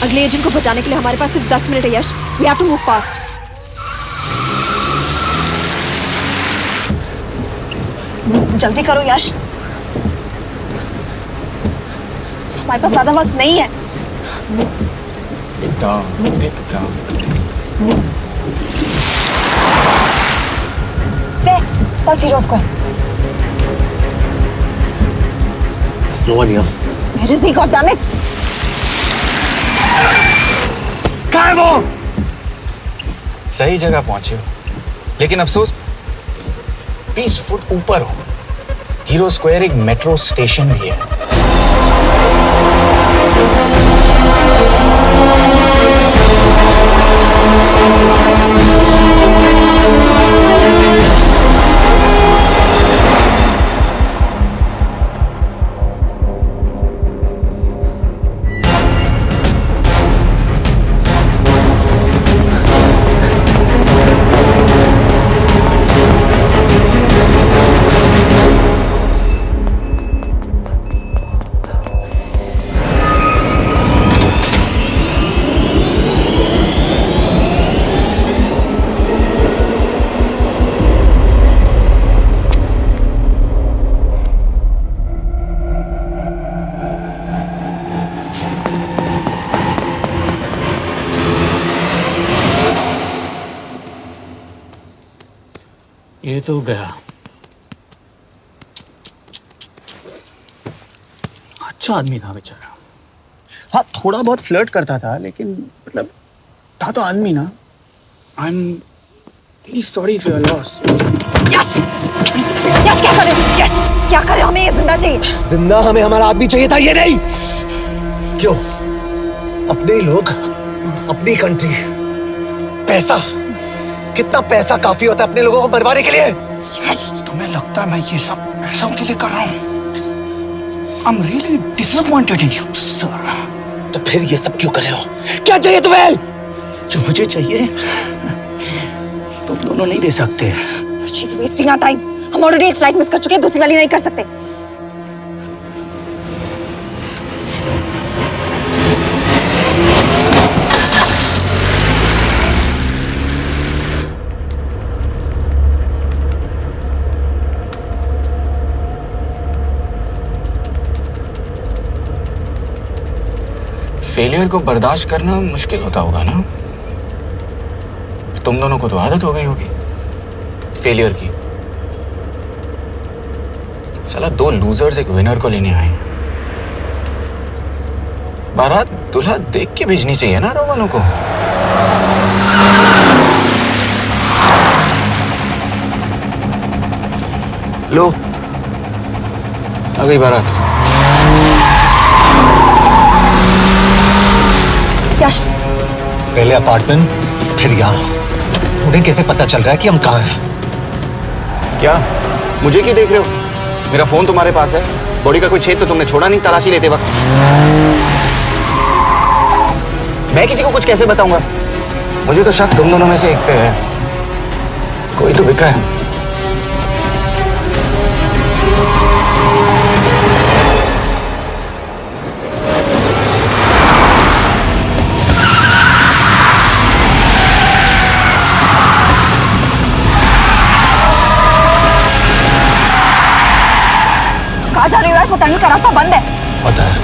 N: अगले एजेंट को बचाने के लिए हमारे पास सिर्फ 10 मिनट है Yash. We have to move fast. जल्दी करो यश, हमारे पास ज्यादा वक्त नहीं है। That's Hero Square.
H: There's no one here.
N: Where is he? God damn it!
P: कहाँ है वो? सही जगह पहुंचे हो, लेकिन अफसोस 20 फुट ऊपर हो। हीरो स्क्वायर एक मेट्रो स्टेशन भी है। ये तो गया। अच्छा आदमी था बेचारा। हाँ, थोड़ा बहुत फ्लर्ट करता था, लेकिन मतलब था तो आदमी ना। I am really sorry for your loss.
N: Yash! Yash क्या कर रहे हो? यश क्या कर रहे हो? हमें ये जिंदा चाहिए।
H: जिंदा हमें हमारा आदमी चाहिए था, ये नहीं। क्यों? अपने लोग, अपनी कंट्री, पैसा। कितना पैसा काफी होता है अपने लोगों को मरवाने के लिए?
P: यस, तुम्हें लगता है मैं ये सब पैसों के लिए कर रहा हूँ? I'm really disappointed in you, sir.
H: तो फिर ये सब क्यों कर रहे हो? क्या चाहिए तुम्हें?
P: जो मुझे चाहिए तुम दोनों नहीं दे सकते।
N: She's wasting our time. हम ऑलरेडी एक फ्लाइट मिस कर चुके हैं, दूसरी वाली नहीं कर सकते।
P: फेलियर को बर्दाश्त करना मुश्किल होता होगा ना? तुम दोनों को तो आदत हो गई होगी फेलियर की। साला 2 लूजर्स एक विनर को लेने आए। बारात दूल्हा देख के भेजनी चाहिए ना रो वालों को। लो, आ गई बारात।
N: यश,
H: पहले अपार्टमेंट, फिर यहाँ। उन्हें कैसे पता चल रहा है कि हम कहाँ हैं?
P: क्या मुझे क्यों देख रहे हो? मेरा फोन तुम्हारे पास है। बॉडी का कोई छेद तो तुमने छोड़ा नहीं तलाशी लेते वक्त। मैं किसी को कुछ कैसे बताऊंगा? मुझे तो शक तुम दोनों में से एक पे है। कोई तो बिका है।
N: कहाँ जा रही हो यश? वो टनल का रास्ता बंद है।
H: पता है।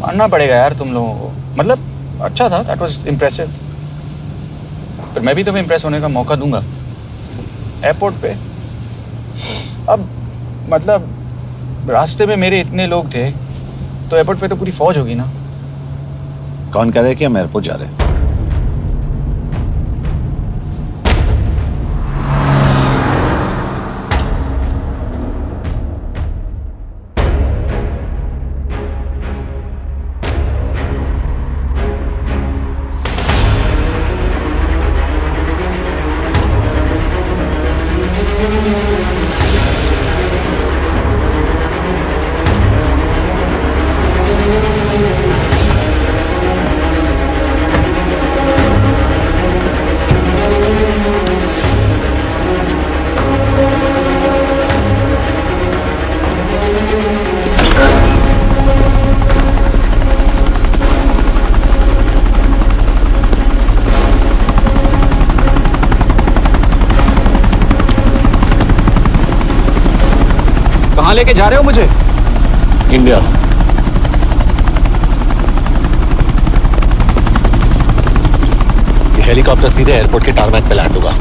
P: मानना पड़ेगा यार तुम लोगों को। मतलब अच्छा था, दैट वाज इम्प्रेसिव। पर मैं भी तुम्हें इम्प्रेस होने का मौका दूंगा एयरपोर्ट पे। अब मतलब रास्ते में मेरे इतने लोग थे तो एयरपोर्ट पे तो पूरी फौज होगी ना।
H: कौन कह रहा है कि हम एयरपोर्ट जा रहे हैं?
I: कहाँ लेके जा रहे हो मुझे?
H: इंडिया। ये हेलीकॉप्टर सीधे एयरपोर्ट के टारमैक पे लैंड होगा।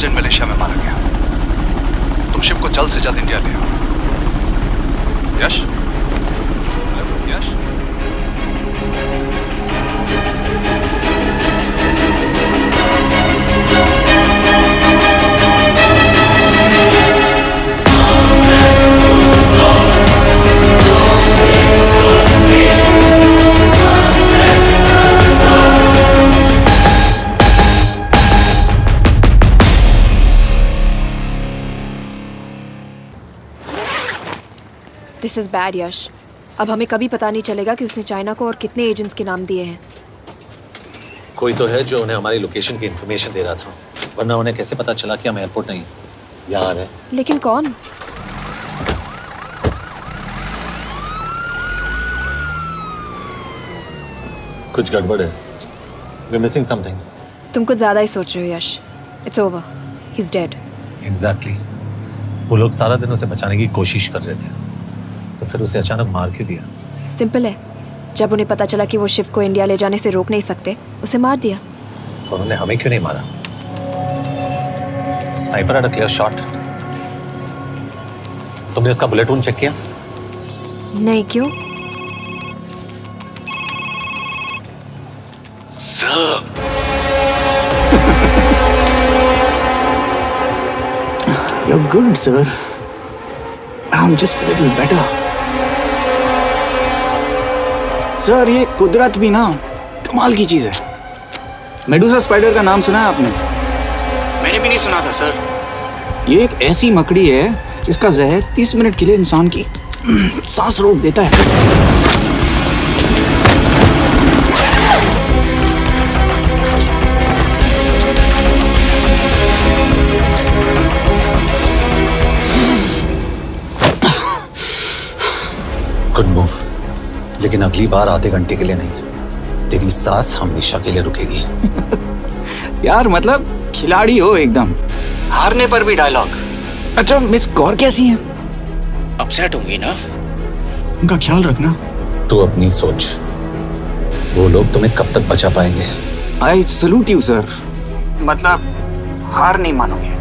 E: एजेंट मलेशिया में मारा गया। तुम शिव को जल्द से जल्द इंडिया ले आओ। यश, यश,
N: दिस इज बैड यश। अब हमें कभी पता नहीं चलेगा कि उसने चाइना को और कितने एजेंट्स के नाम दिए हैं।
H: कोई तो है जो उन्हें हमारी लोकेशन की इन्फॉर्मेशन दे रहा था, वरना उन्हें कैसे पता चला कि हम एयरपोर्ट नहीं यहाँ आ रहे हैं?
N: लेकिन कौन?
H: कुछ गड़बड़ है। We're missing something.
N: तुम कुछ ज्यादा ही सोच रहे हो Yash. It's over, he is dead.
H: Exactly. वो लोग सारा दिन उसे बचाने की कोशिश कर रहे थे, तो फिर उसे अचानक मार क्यों दिया?
N: सिंपल है, जब उन्हें पता चला कि वो शिव को इंडिया ले जाने से रोक नहीं सकते, उसे मार दिया।
H: तो उन्होंने हमें क्यों नहीं मारा? Sniper had a clear shot. तुमने उसका बुलेट वूंड चेक किया?
N: नहीं, क्यों?
P: You're good, sir. I'm just a little better. Sir, ये कुदरत भी ना कमाल की चीज है। मेडुसा स्पाइडर का नाम सुना है आपने? मैंने भी नहीं सुना था सर। ये एक ऐसी मकड़ी है जिसका जहर 30 मिनट के लिए इंसान की सांस रोक देता है।
H: गुड मूव, लेकिन अगली बार आधे घंटे के लिए नहीं, तेरी सांस हमेशा के लिए रुकेगी।
P: यार मतलब खिलाड़ी हो एकदम, हारने पर भी डायलॉग। अच्छा, मिस कौर कैसी हैं? अपसेट होंगी ना? उनका ख्याल रखना।
H: तू अपनी सोच, वो लोग तुम्हें कब तक बचा पाएंगे?
P: I salute you sir. मतलब हार नहीं मानोगे।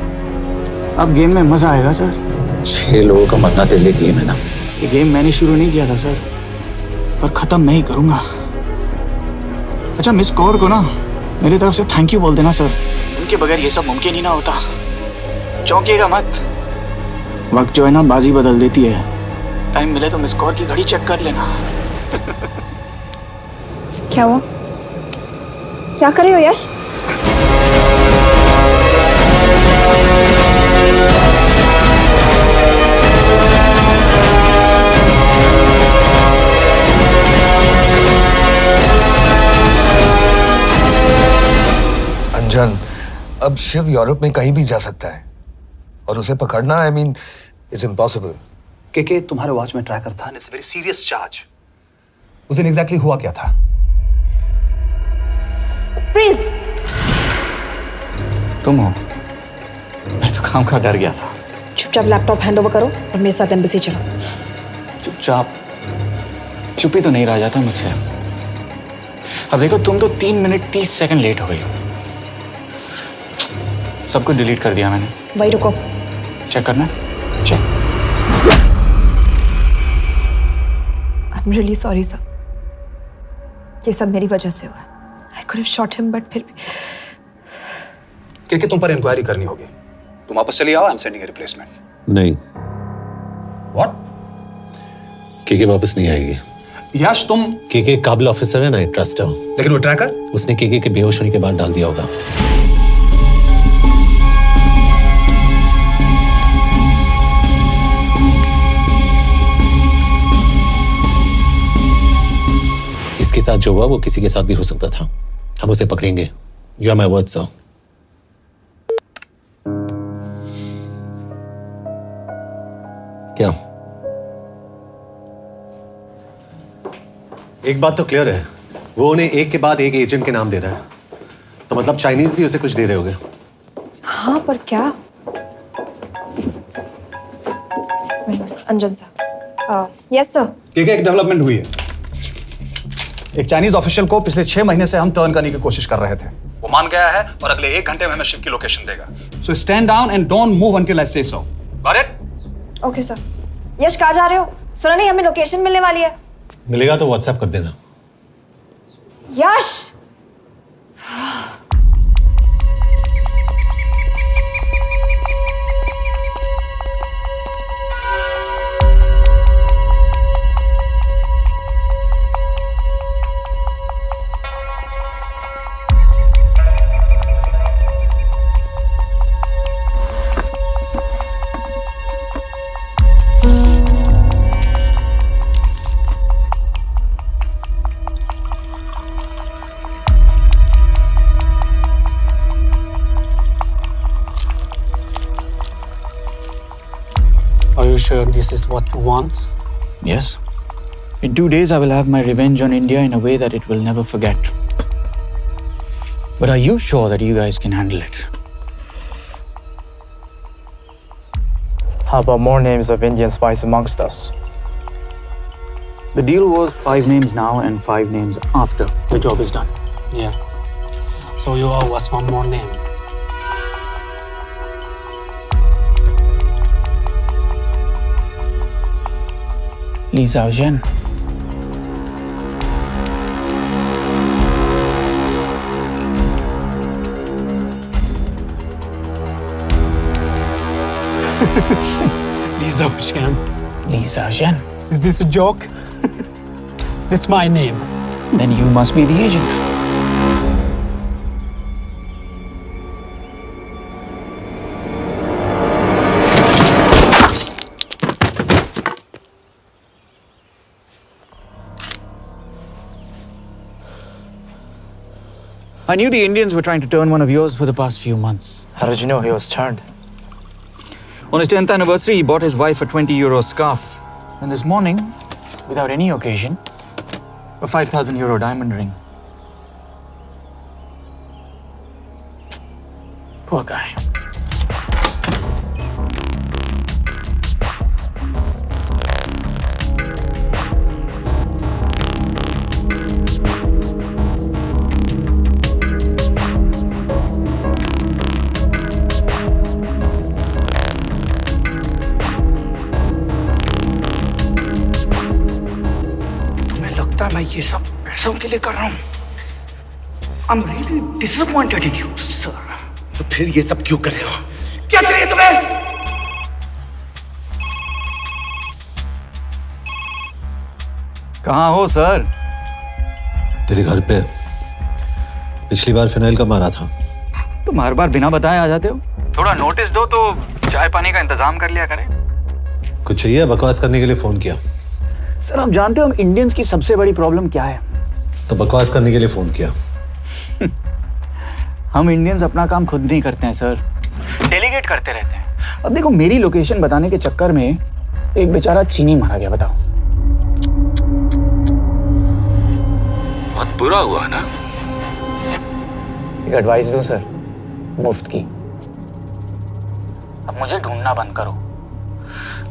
P: अब गेम में मजा आएगा सर।
H: 6 लोगों का मरना तेरे लिए गेम है ना?
P: ये गेम मैंने शुरू नहीं किया था सर, पर खत्म मैं ही करूंगा। अच्छा, मिस कौर को ना मेरी तरफ से थैंक यू बोल देना सर। उनके बगैर ये सब मुमकिन ही ना होता। चौंकिएगा मत, वक्त जो है ना बाजी बदल देती है। टाइम मिले तो मिस कौर की घड़ी चेक कर लेना।
N: क्या हुआ? क्या कर रहे हो यश?
A: अंजन, अब शिव यूरोप में कहीं भी जा सकता है और उसे पकड़ना, आई मीन, इज इम्पॉसिबल।
E: के तुम्हारे वॉच में ट्रैकर था, इट्स वेरी सीरियस चार्ज। उस दिन एग्जैक्टली हुआ क्या था?
N: प्लीज।
P: तुम हो? मैं तो काम का डर गया था।
N: चुपचाप लैपटॉप हैंड ओवर करो और मेरे साथ एम्बेसी चलो।
P: चुपचाप? चुप ही तो नहीं रहा जाता मुझसे। अब देखो, तुम तो 3 मिनट 30 सेकंड लेट हो गई हो। सब कुछ डिलीट कर दिया मैंने।
N: वही रुको,
P: चेक करना? Check.
N: I am really sorry sir, ये सब मेरी वजह से हुआ। I could have shot him, but फिर
E: के तुम पर इंक्वायरी करनी होगी। तुम वापस चली आओ, I am sending a replacement.
H: नहीं।
E: व्हाट?
H: के वापस नहीं आएगी।
E: यश, तुम
H: के काबिल ऑफिसर है ना, ट्रस्ट है।
E: लेकिन वो ट्रैकर?
H: उसने के बेहोश होने के बाद डाल दिया होगा। इसके साथ जो हुआ वो किसी के साथ भी हो सकता था। हम उसे पकड़ेंगे। You are my word sir. क्या? एक बात तो क्लियर है, वो उन्हें एक के बाद एक एजेंट के नाम दे रहा है, तो मतलब चाइनीज भी उसे कुछ दे रहे होंगे।
N: हाँ, पर क्या? अंजन सर। Yes sir.
E: एक डेवलपमेंट हुई है। एक चाइनीज ऑफिशियल को पिछले 6 महीने से हम टर्न करने की कोशिश कर रहे थे। वो मान गया है और अगले 1 घंटे में हमें शिव की लोकेशन देगा। So stand down and don't move until I say so. Got it?
N: Okay sir. Yash कहाँ जा रहे हो? सुना नहीं हमें लोकेशन मिलने वाली है।
H: मिलेगा तो व्हाट्सएप कर देना।
N: यश
Q: Are you sure this is what you want?
P: Yes. In 2 days, I will have my revenge on India in a way that it will never forget. But are you sure that you guys can handle it?
R: How about more names of Indian spies amongst us?
P: The deal was 5 names now and 5 names after the job is done.
Q: Yeah. So you owe us one more name.
P: Li Xiaozhen.
Q: Li Xiaozhen.
P: Li Xiaozhen.
Q: Is this a joke? That's my name.
P: Then you must be the agent. I knew the Indians were trying to turn one of yours for the past few months.
R: How did you know he was turned?
P: On his 10th anniversary, he bought his wife a 20-euro scarf. And this morning, without any occasion, a 5,000-euro diamond ring. Poor guy.
H: मैं ये सब पैसों के लिए कर रहा हूँ। I'm really disappointed in you, sir. तो फिर ये सब क्यों कर रहे हो? क्या चाहिए तुम्हें?
P: कहाँ हो सर?
H: तेरे घर पे पिछली बार फिनाइल का मारा था।
P: तुम हर बार बिना बताए आ जाते हो। थोड़ा नोटिस दो तो चाय पानी का इंतजाम कर लिया करें।
H: कुछ चाहिए? बकवास करने के लिए फोन किया।
P: सर आप जानते हो हम इंडियंस की सबसे बड़ी प्रॉब्लम क्या है?
H: तो बकवास करने के लिए फोन किया।
P: हम इंडियंस अपना काम खुद नहीं करते हैं सर, डेलीगेट करते रहते हैं। अब देखो मेरी लोकेशन बताने के चक्कर में एक बेचारा चीनी मारा गया, बताओ।
I: बहुत बुरा हुआ ना?
P: एक एडवाइस दूं सर, मुफ्त की। अब मुझे ढूंढना बंद करो।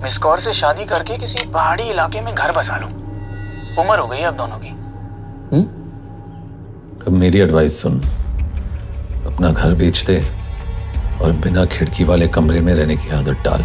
P: मिस कौर से शादी करके किसी पहाड़ी इलाके में घर बसा लो। उम्र हो गई अब दोनों की।
H: अब मेरी एडवाइस सुन, अपना घर बेच दे और बिना खिड़की वाले कमरे में रहने की आदत डाल।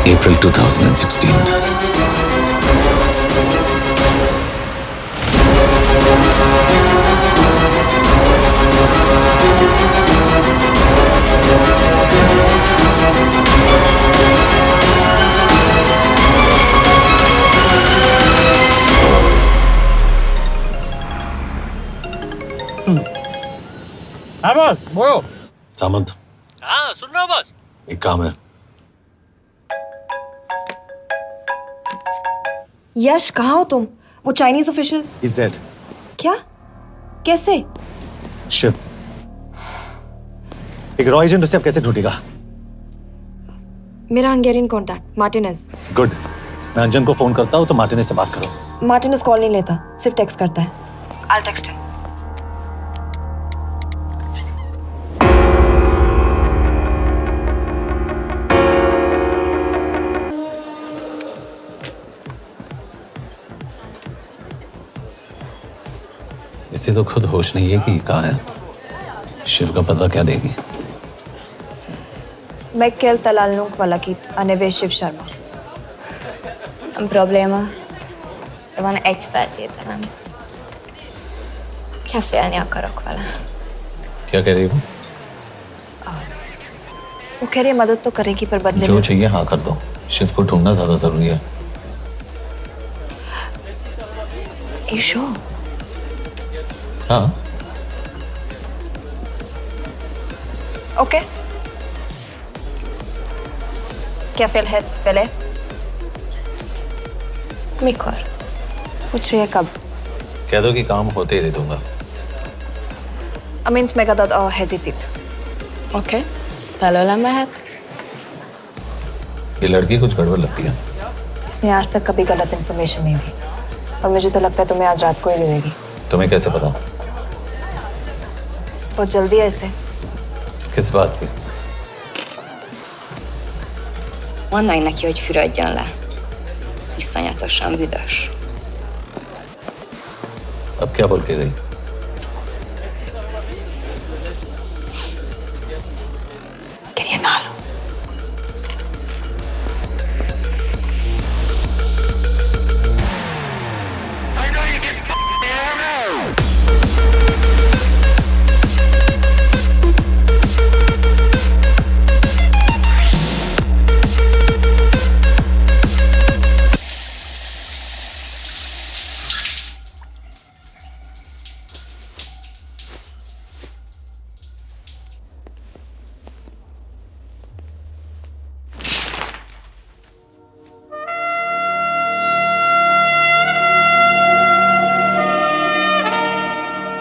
H: April 2016. हाँ बॉस बोलो।
S: सामंत,
H: हाँ सुन रहा हूँ बॉस।
S: एक काम है।
N: यश कहाँ हो तुम? वो चाइनीज ऑफिशियल।
S: He's dead.
N: क्या? कैसे?
S: शिव, एक रॉ एजेंट उसे अब कैसे ढूंढेगा?
N: मेरा हंगेरियन कॉन्टैक्ट मार्टिनेज।
S: गुड, मैं अंजन को फोन करता हूँ तो मार्टिनेज से बात करो।
N: मार्टिनेज कॉल नहीं लेता, सिर्फ टेक्स्ट करता है। I'll text him.
S: इसे तो खुद होश नहीं है कि कहाँ है। शिव का पता क्या देगी?
N: Mekkel találnunk valakit, a neve Shiv Sharma.
L: Nem probléma. De van egy feltételem. Kefélni akarok vele.
S: क्या कह रही हो?
N: वो कह रही है मदद तो करेगी पर बदले
S: जो
N: में।
S: चाहिए हाँ कर दो। शिव को ढूंढना ज्यादा जरूरी है।
N: You sure?
S: हाँ।
N: Okay. Kefélhetsz vele?
L: Mikor?
N: पूछ रही है कब?
S: कह दो कि काम होते ही दे दूंगा।
N: Amint megadod a hezitit.
L: Oké. Felőlem mehet?
S: ये लड़की कुछ गड़बड़ लगती है।
N: इसने आज तक कभी गलत इन्फॉर्मेशन नहीं दी और मुझे तो लगता है तुम्हें आज रात को ही दे देगी।
S: तुम्हें कैसे पता?
N: बहुत जल्दी है इसे।
S: किस बात की?
L: Mondd meg neki, hogy fürödjön le. Iszonyatosan büdös.
S: अब क्या बोल के गई?
N: Quería nalo.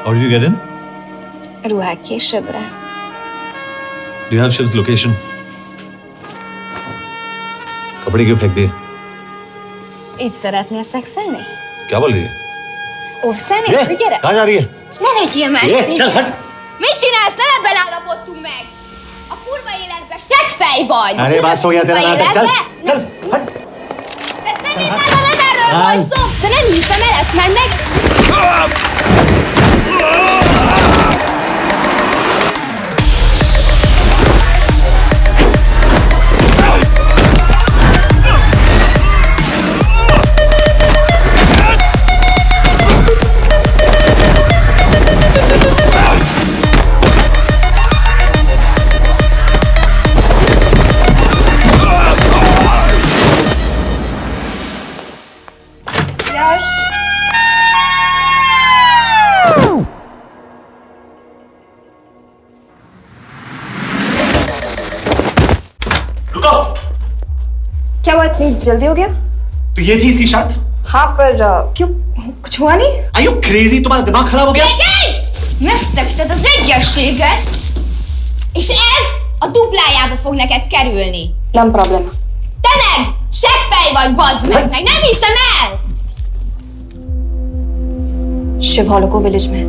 S: How did you get in?
L: Ruhák későbbre.
S: Do you have Shiv's location? कपड़े क्यों फेंक दिए?
L: Így szeretnél szexelni?
S: क्या बोल रही है?
L: Óvszeni?
S: ये,
L: Gyere!
S: कहाँ जा रही है?
L: Ne legyél
S: ये,
L: messzi!
S: चल हट!
L: Mit csinálsz? Nem ebben állapodtunk meg! A kurva életben seggfej vagy!
S: अरे बात हो गया तेरा नाटक, चल! चल! हट!
L: De szerintem nem erről volt szó! De nem hiszem el ezt, mert meg...
N: यश! क्या हुआ, इतनी जल्दी हो गया?
H: तो ये थी इसकी शर्त?
N: हाँ पर क्यों, कुछ हुआ नहीं?
H: Are you crazy? तुम्हारा दिमाग खराब हो गया?
L: Megszegted az egyességet, és ez a duplájába fog neked kerülni.
N: Nem probléma.
L: Te meg seggfej vagy, bazd meg nem hiszem el!
N: Shiv हॉलोको विलेज में।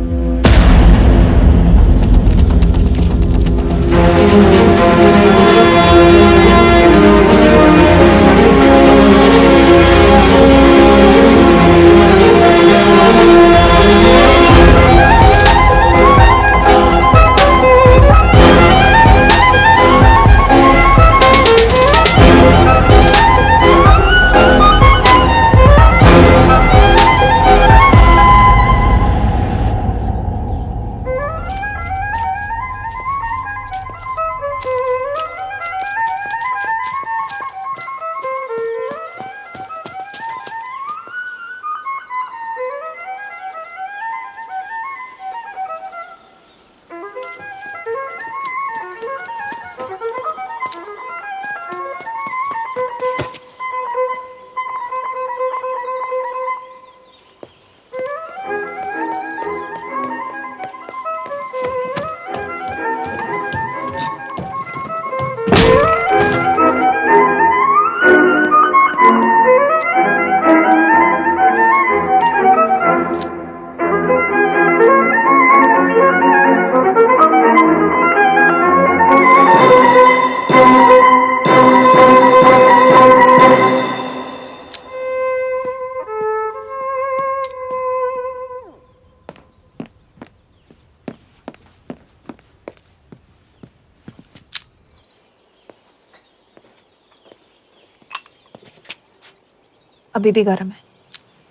N: अभी भी गर्म है,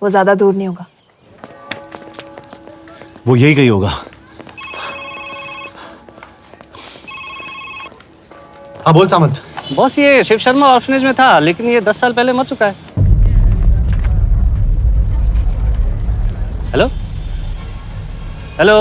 N: वो ज्यादा दूर नहीं होगा।
H: वो यही गई होगा। हाँ बोल सामंत।
F: बॉस ये शिव शर्मा ऑर्फनेज में था, लेकिन ये 10 साल पहले मर चुका है। Hello hello.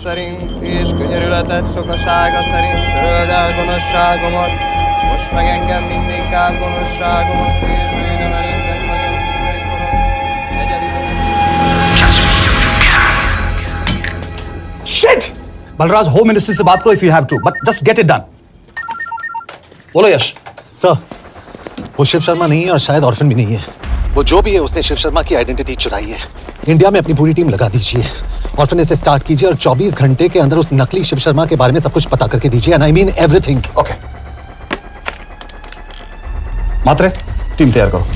T: szerint és könyörületet sokasága szerint töröld el gonoszságomat, most meg engem mindinkább gonoszságomat, és bűnöm előtted nagyon
E: Shit! Balraj, home ministry से बात करो if you have to, but just get it done. बोलो यश।
H: सर, वो शिव शर्मा नहीं है और शायद ऑर्फन भी नहीं है। वो जो भी है उसने शिव शर्मा की आइडेंटिटी चुराई है। इंडिया में अपनी पूरी टीम लगा दीजिए, ऑर्फनेज से स्टार्ट कीजिए और 24 घंटे के अंदर उस नकली शिव शर्मा के बारे में सब कुछ पता करके दीजिए। And I mean everything.
E: Okay. Matre, team तैयार करो।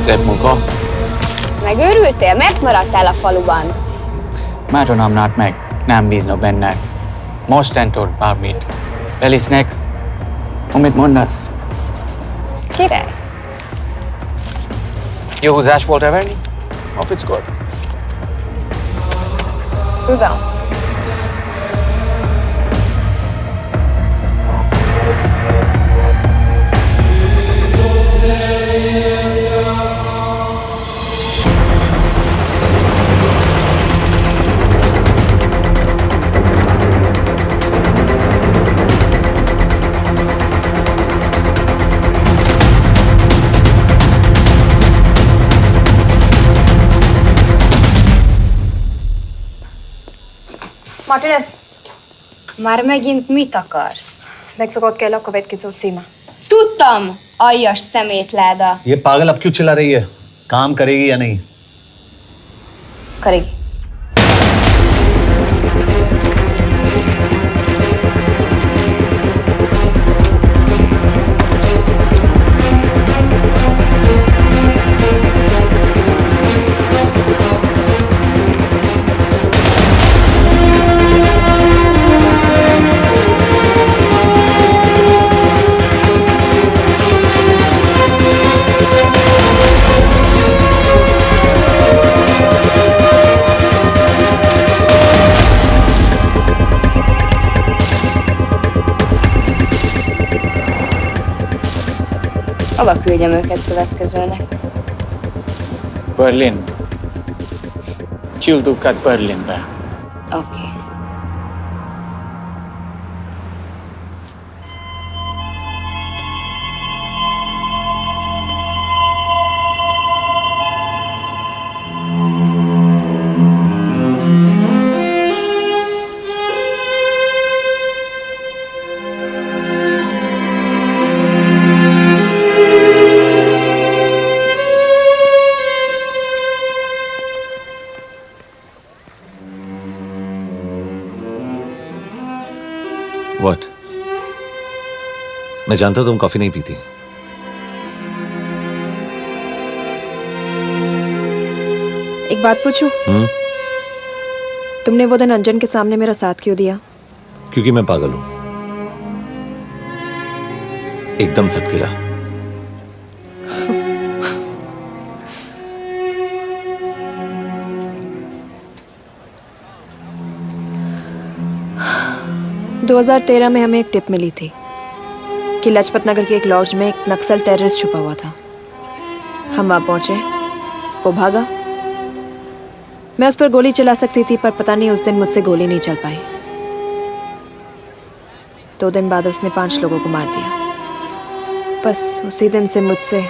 P: Szép munka.
L: Megőrültél? Miért maradtál a faluban?
P: Mert nem nárt meg, nem bíznak benned. Mostantól bármit. Elisznek, amit mondasz.
L: Király.
P: Jó húzás volt verni? Off it's good.
L: Tudom.
N: Martinez,
L: Már megint mit akarsz?
N: megszokott kell a következő címe.
L: Tudtam, aljas szemétláda.
H: ये पागल अब क्यों चिल्ला रही है? काम करेगी या नहीं?
N: करेगी।
L: Hova küldjem őket következőnek?
P: Berlin. Küldőket Berlinbe.
L: Oké.
S: What? मैं जानता हूं तुम कॉफी नहीं पीती।
N: एक बात पूछूं? तुमने वो दिन अंजन के सामने मेरा साथ क्यों दिया?
S: क्योंकि मैं पागल हूं, एकदम सटकेला।
N: – 2013 में हमें एक टिप मिली थी कि लाजपत नगर के एक लॉज में एक नक्सल टेररिस्ट छुपा हुआ था। हम वहां पहुंचे, वो भागा। मैं उस पर गोली चला सकती थी, पर पता नहीं उस दिन मुझसे गोली नहीं चल पाई। 2 दिन बाद उसने 5 लोगों को मार दिया। बस उसी दिन से मुझसे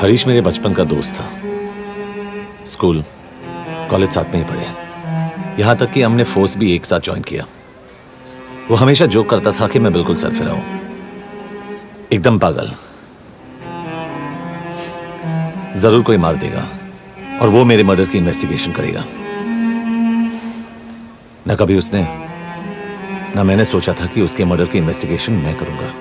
S: हरीश मेरे बचपन का दोस्त था। स्कूल कॉलेज साथ में ही पढ़े, यहां तक कि हमने फोर्स भी एक साथ ज्वाइन किया। वो हमेशा जोक करता था कि मैं बिल्कुल सरफिरा हूं, एकदम पागल। जरूर कोई मार देगा और वो मेरे मर्डर की इन्वेस्टिगेशन करेगा। न कभी उसने न मैंने सोचा था कि उसके मर्डर की इन्वेस्टिगेशन मैं करूंगा।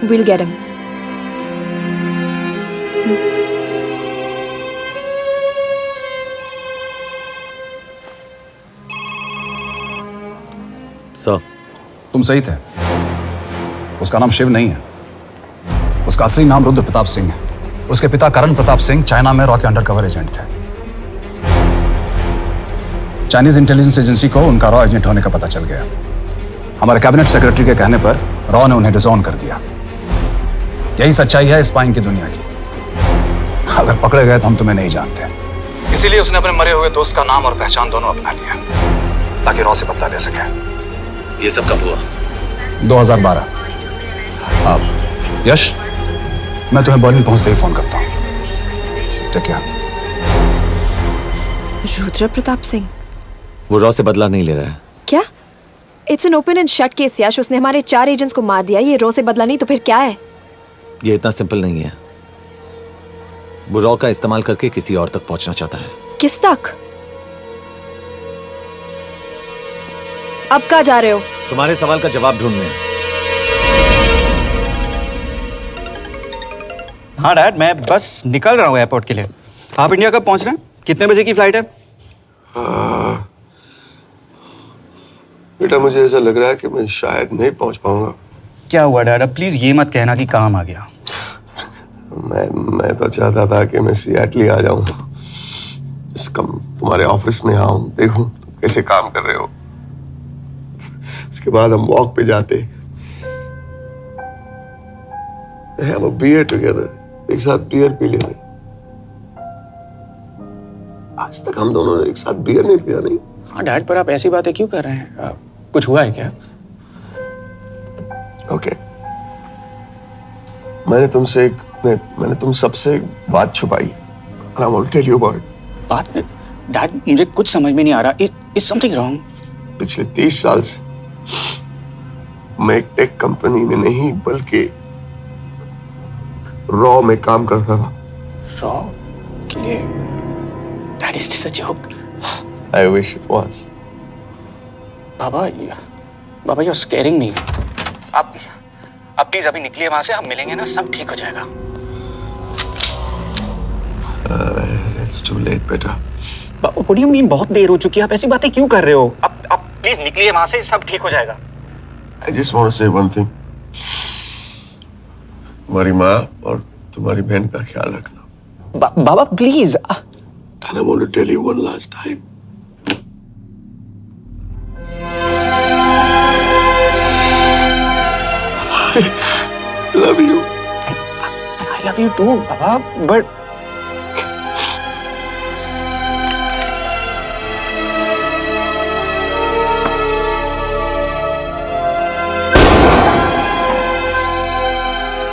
N: We'll get him.
S: सर,
E: तुम सही थे। उसका नाम शिव नहीं है, उसका असली नाम रुद्र प्रताप सिंह है। उसके पिता करण प्रताप सिंह चाइना में रॉ के अंडरकवर एजेंट थे। चाइनीज इंटेलिजेंस एजेंसी को उनका रॉ एजेंट होने का पता चल गया। हमारे कैबिनेट सेक्रेटरी के कहने पर रॉ ने उन्हें डिसऑन कर दिया। यही सच्चाई है स्पाइंग की दुनिया की। अगर पकड़े गए तो हम तुम्हें नहीं जानते, इसीलिए उसने अपने मरे हुए दोस्त का नाम और पहचान दोनों अपना लिया ताकि रॉ से बदला ले सके।
S: ये सब कब हुआ?
E: 2012। अब यश, मैं तुम्हें बर्लिन पहुंचते ही फोन करता हूं। ठीक है।
N: रुद्र प्रताप सिंह
S: वो रॉ से बदला नहीं ले रहा है।
N: क्या? It's an open and shut case Yash. उसने हमारे 4 एजेंट्स को मार दिया। ये रॉ से बदला नहीं तो फिर क्या है?
S: ये इतना सिंपल नहीं है। वो रॉ का इस्तेमाल करके किसी और तक पहुंचना चाहता है।
N: किस तक? अब कहाँ जा रहे हो?
S: तुम्हारे सवाल का जवाब ढूंढने।
P: हाँ डैड, मैं बस निकल रहा हूँ एयरपोर्ट के लिए। आप इंडिया कब पहुंच रहे हैं? कितने बजे की फ्लाइट है?
A: बेटा, मुझे ऐसा लग रहा है कि मैं शायद नहीं पहुंच पाऊंगा।
P: क्या हुआ डैड? अब प्लीज ये मत कहना कि काम आ गया।
A: मैं तो चाहता था कि मैं सियाटल ही आ जाऊं, तुम्हारे ऑफिस में आऊं, देखूं तुम कैसे काम कर रहे हो। उसके बाद हम वॉक पे जाते, have a beer together, एक साथ बियर पी लेते। आज तक हम दोनों ने एक साथ बियर नहीं पिया। नहीं?
P: हाँ डैड, पर आप ऐसी बातें क्यों कर रहे हैं? कुछ हुआ है क्या?
A: ओके, मैंने तुम सबसे एक बात छुपाई। And I want to tell you about it.
P: बात में डैड, मुझे कुछ समझ में नहीं आ रहा। Is something wrong?
A: पिछले 30 साल से मैं एक टेक कंपनी में नहीं बल्कि रॉ में काम करता था।
P: रॉ के लिए? That is just a joke.
A: I wish it was.
P: Baba, you're scaring me. आप प्लीज अभी निकलिए वहां से, हम मिलेंगे ना, सब ठीक हो जाएगा।
A: It's too late, बेटा।
P: What do you mean बहुत देर हो चुकी है? आप ऐसी बातें क्यों कर रहे हो? आप प्लीज निकलिए वहां से, सब ठीक हो जाएगा।
A: I just want to say one thing. तुम्हारी माँ और तुम्हारी बहन का ख्याल रखना।
P: बाबा please.
A: And I want to tell you one last time. I love you.
P: I love you too, Baba, but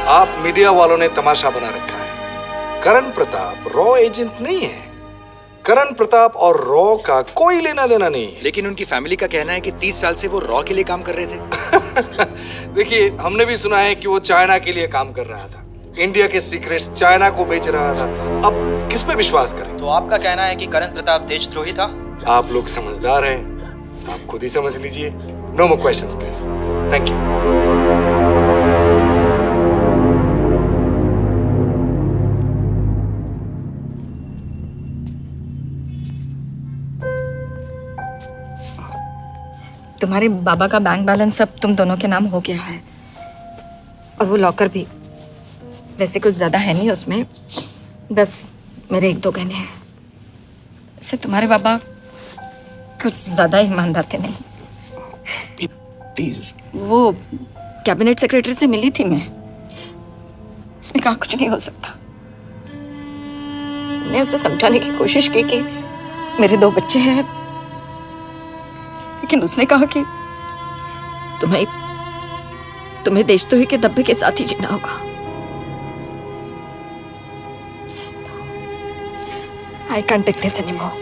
H: आप मीडिया वालों ने तमाशा बना रखा है। करण प्रताप रॉ एजेंट नहीं है।
U: करण प्रताप और रॉ का कोई लेना देना नहीं है।
D: लेकिन उनकी फैमिली का कहना है कि 30 साल से वो रॉ के लिए काम कर रहे थे।
U: देखिए, हमने भी सुना है कि वो चाइना के लिए काम कर रहा था, इंडिया के सीक्रेट्स चाइना को बेच रहा था। अब किस पे विश्वास करें?
V: तो आपका कहना है कि करण प्रताप देशद्रोही था?
U: आप लोग समझदार हैं, आप खुद ही समझ लीजिए। No more questions please. Thank you.
N: तुम्हारे बाबा का बैंक बैलेंस अब तुम दोनों के नाम हो गया है, और वो लॉकर भी। वैसे कुछ ज्यादा है नहीं उसमें, बस मेरे 1-2 गहने हैं। वैसे तुम्हारे बाबा कुछ ज्यादा ईमानदार थे नहीं।
P: प्लीज।
N: वो कैबिनेट सेक्रेटरी से मिली थी मैं, उसने कहा कुछ नहीं हो सकता। मैं उसे समझाने की कोशिश की कि मेरे 2 बच्चे हैं, लेकिन उसने कहा कि तुम्हें देशद्रोही के दब्बे के साथ ही जीना होगा। I can't take this anymore.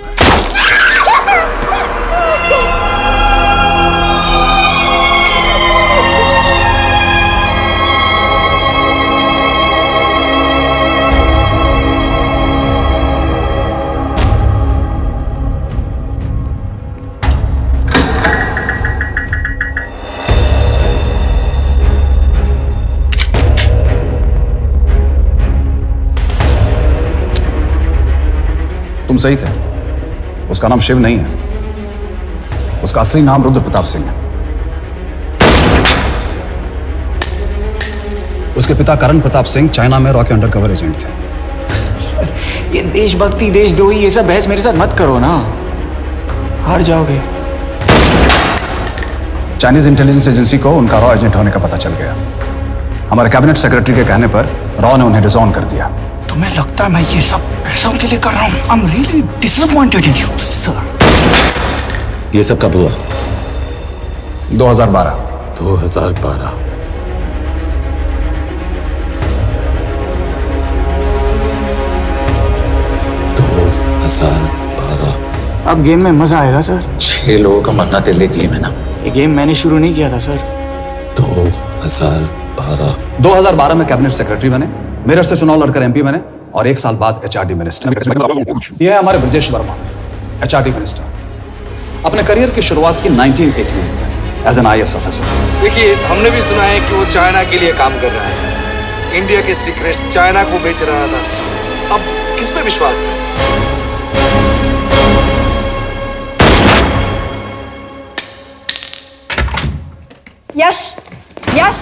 E: तुम सही थे, उसका नाम शिव नहीं है, उसका असली नाम रुद्र प्रताप सिंह है। उसके पिता करण प्रताप सिंह चाइना में रॉ के अंडरकवर एजेंट थे।
P: ये देशभक्ति देशद्रोही ये सब बहस मेरे साथ मत करो ना, हार जाओगे।
E: चाइनीज इंटेलिजेंस एजेंसी को उनका रॉ एजेंट होने का पता चल गया। हमारे कैबिनेट सेक्रेटरी के कहने पर रॉ ने उन्हें डिसऑन कर दिया।
H: तुम्हें लगता है मैं ये सब पैसों के लिए कर रहा हूँ? I'm really disappointed in you, sir.
S: ये सब कब हुआ?
E: 2012।
S: 2012।
P: अब गेम में मजा आएगा सर।
S: 6 लोगों का मरना तेरे लिए गेम है ना?
P: ये गेम मैंने शुरू नहीं किया था सर।
E: 2012 में कैबिनेट सेक्रेटरी बने, मेरठ से चुनाव लड़कर एमपी बने, और 1 साल बाद एचआरडी मिनिस्टर। यह है हमारे ब्रजेश वर्मा, एचआरडी मिनिस्टर। अपने करियर की शुरुआत की 1988 में एज एन IAS ऑफिसर।
U: देखिए, हमने भी सुना है कि वो चाइना के लिए काम कर रहा है, इंडिया के सीक्रेट्स चाइना को बेच रहा था। अब किस पे विश्वास करें?
N: यश,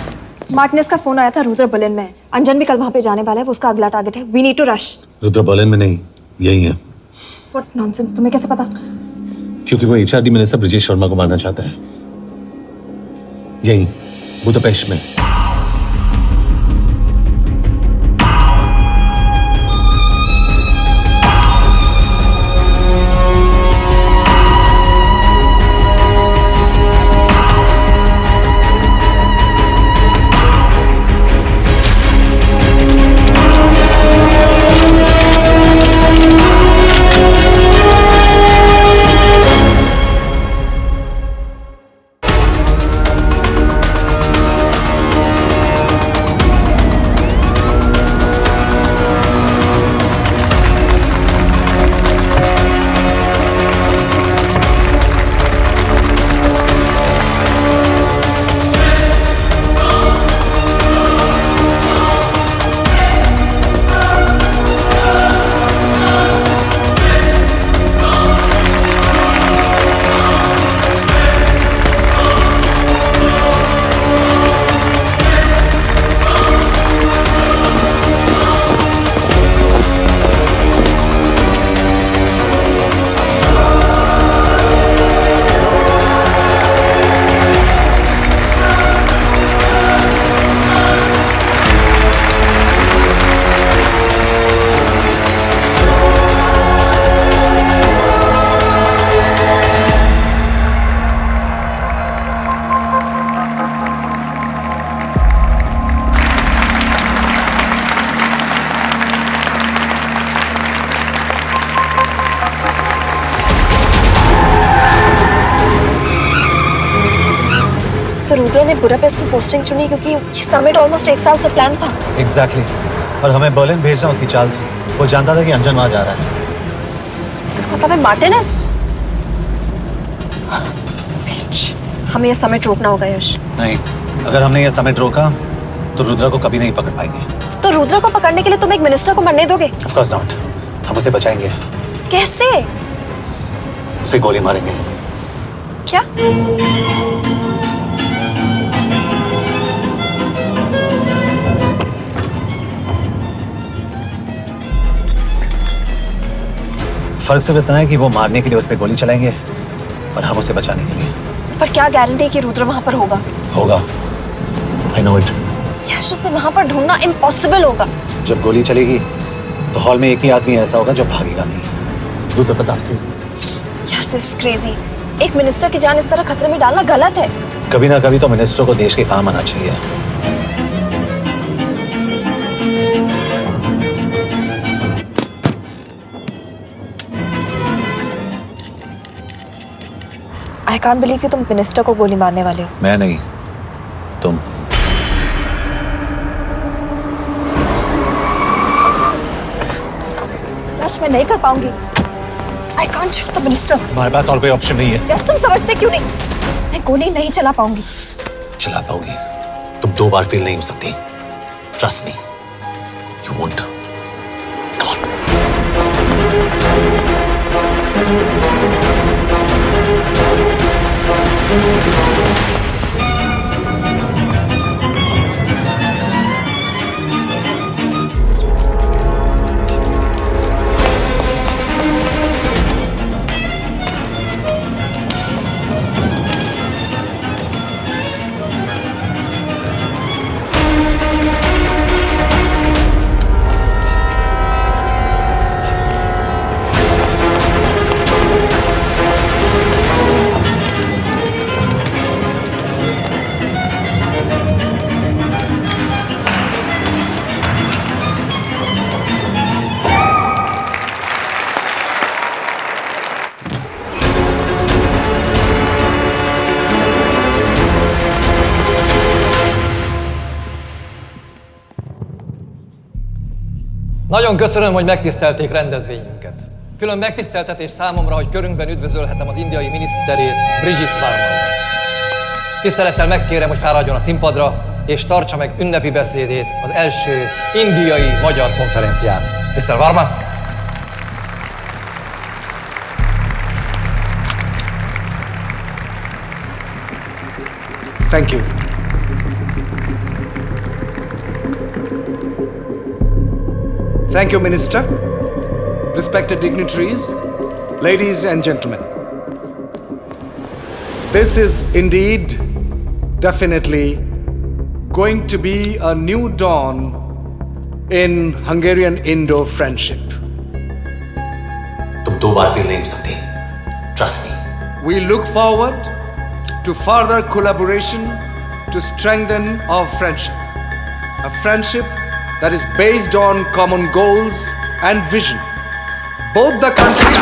N: मार्टिनेस का फोन आया था रुद्र बर्लिन में। अंजन भी कल वहां पे जाने वाला है, वो उसका अगला टारगेट है। We need to rush.
S: Rudra Berlin में नहीं, यही है।
N: व्हाट नॉनसेंस, तुम्हें कैसे पता?
S: क्योंकि वो एचआरडी मिनिस्टर ब्रजेश शर्मा को मारना चाहता है, यही बुदापेस्ट में।
N: रुद्र ने बुडापेस्ट की पोस्टिंग चुनी क्योंकि ये समिट ऑलमोस्ट 1 साल से प्लान था।
H: एग्जैक्टली और हमें बर्लिन भेजना उसकी चाल थी। वो जानता था कि अंजन वहां जा रहा है।
N: इसका मतलब है मार्टिनेज। हमें ये समिट रोकना होगा यश।
H: नहीं, अगर हमने ये समिट रोका तो रुद्र को कभी नहीं पकड़ पाएंगे।
N: तो रुद्र को पकड़ने के लिए तुम एक मिनिस्टर को मरने दोगे?
H: Of course not. हम उसे बचाएंगे।
N: कैसे?
H: उसे गोली मारेंगे।
N: क्या?
H: फर्क सिर्फ इतना है कि वो मारने के लिए उस पर गोली चलाएंगे और हम उसे बचाने के लिए।
N: पर क्या गारंटी है कि रुद्र वहां पर होगा?
H: होगा। I know it।
N: यश, उसे वहां पर ढूंढना इम्पॉसिबल होगा।
H: जब गोली चलेगी तो हॉल में एक ही आदमी ऐसा होगा जो भागेगा नहीं। रुद्र प्रताप सिंह।
N: यश, दिस इज क्रेजी। एक मिनिस्टर की जान इस तरह खतरे में डालना गलत है।
H: कभी ना कभी तो मिनिस्टर को देश के काम आना चाहिए।
N: आई कांट बिलीव कि तुम मिनिस्टर को गोली मारने वाले हो।
H: मैं नहीं, तुम।
N: यश, मैं नहीं कर पाऊंगी। I can't shoot the minister.
H: हमारे पास और कोई ऑप्शन नहीं है।
N: यश, तुम समझते क्यों नहीं? मैं गोली नहीं चला पाऊंगी।
H: चला पाओगी। तुम 2 बार फेल नहीं हो सकती। Trust me, you won't.
C: Nagyon köszönöm, hogy megtisztelték rendezvényünket. Külön megtiszteltetés számomra, hogy körünkben üdvözölhetem az indiai miniszterét, Brigitte Varmant. Tisztelettel megkérem, hogy fáradjon a színpadra, és tartsa meg ünnepi beszédét az első indiai-magyar konferenciát. Mr. Varma!
U: Thank you. Thank you, Minister. Respected dignitaries, ladies and gentlemen. This is indeed, definitely, going to be a new dawn in Hungarian-Indo friendship.
H: तुम 2 बार फेल नहीं हो सकती। Trust me.
U: We look forward to further collaboration to strengthen our friendship. A friendship that is based on common goals and vision. Both the countries...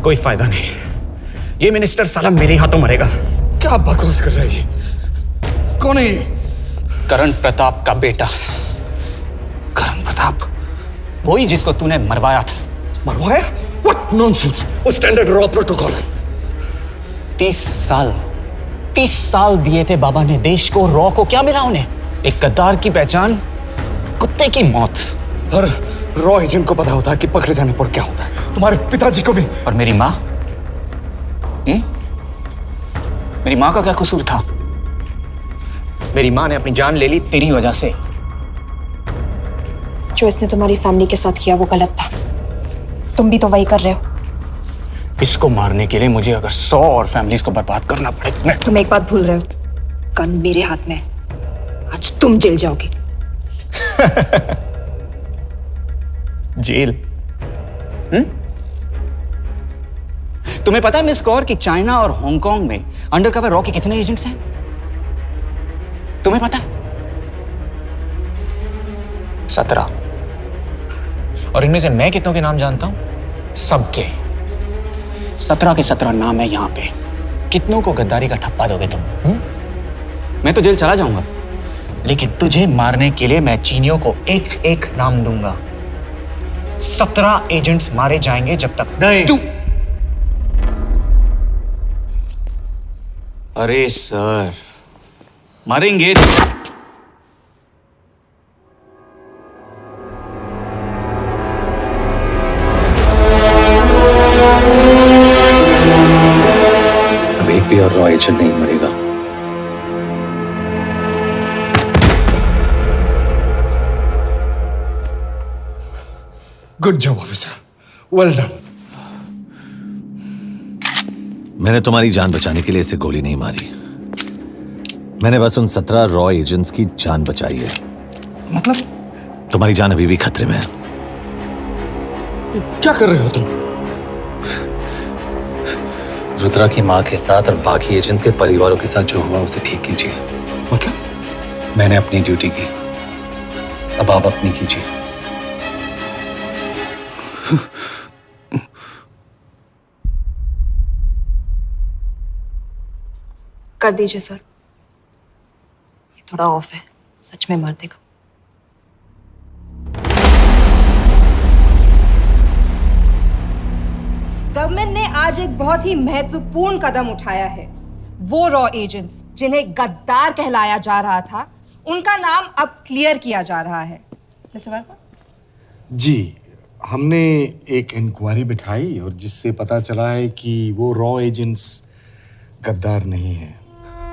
P: कोई फायदा नहीं। ये मिनिस्टर साला मेरे हाथों मरेगा।
H: क्या बकवास कर रहा है ये? कौन है ये?
P: करण प्रताप का बेटा।
H: करण प्रताप?
P: वही जिसको तूने मरवाया था।
H: मरवाया? What nonsense! वो स्टैंडर्ड रॉ प्रोटोकॉल है।
P: 30 साल दिए थे बाबा ने देश को। रॉ को क्या मिला उन्हें? एक गद्दार की पहचान, कुत्ते की मौत।
H: हर रॉ एजेंट को पता होता है कि पकड़े जाने पर क्या होता है। तुम्हारे पिताजी को भी।
P: और मेरी माँ? मेरी माँ का क्या कसूर था? मेरी माँ ने अपनी जान ले ली तेरी वजह से।
N: जो इसने तुम्हारी फैमिली के साथ किया वो गलत था। तुम भी तो वही कर रहे हो।
P: इसको मारने के लिए मुझे अगर 100 और फैमिलीज को बर्बाद करना पड़े।
N: तुम एक बात भूल रहे हो, गन मेरे हाथ में है। आज तुम जेल जाओगे।
P: जेल? तुम्हें पता है मिस कौर कि चाइना और हांगकांग में अंडरकवर रॉ के कितने एजेंट्स हैं? तुम्हें पता है? 17। और इनमें से मैं कितनों के नाम जानता हूं? सबके। 17 के 17 नाम है यहां पे। कितनों को गद्दारी का ठप्पा दोगे तुम? मैं तो जेल चला जाऊंगा, लेकिन तुझे मारने के लिए मैं चीनियों को एक एक नाम दूंगा। 17 एजेंट्स मारे जाएंगे जब तक तू। अरे सर, मारेंगे।
H: अब एक भी और रॉ एजेंट नहीं मरेगा। Good job officer, well done.
S: मैंने तुम्हारी जान बचाने के लिए इसे गोली नहीं मारी। मैंने बस उन 17 रॉ एजेंट्स की जान बचाई है।
H: मतलब?
S: तुम्हारी जान अभी भी खतरे में है।
H: क्या कर रहे हो तुम?
G: रुद्रा की माँ के साथ और बाकी एजेंट्स के परिवारों के साथ जो हुआ उसे ठीक कीजिए।
H: मतलब?
G: मैंने अपनी ड्यूटी की, अब आप अपनी कीजिए।
N: कर दीजिए सर, ये थोड़ा ऑफ है, सच में मार देगा।
L: गवर्नमेंट ने आज एक बहुत ही महत्वपूर्ण कदम उठाया है। वो रॉ एजेंट्स जिन्हें गद्दार कहलाया जा रहा था, उनका नाम अब क्लियर किया जा रहा है। मिस्टर वर्मा?
H: जी, हमने एक इंक्वायरी बिठाई और जिससे पता चला है कि वो रॉ एजेंट्स गद्दार नहीं हैं।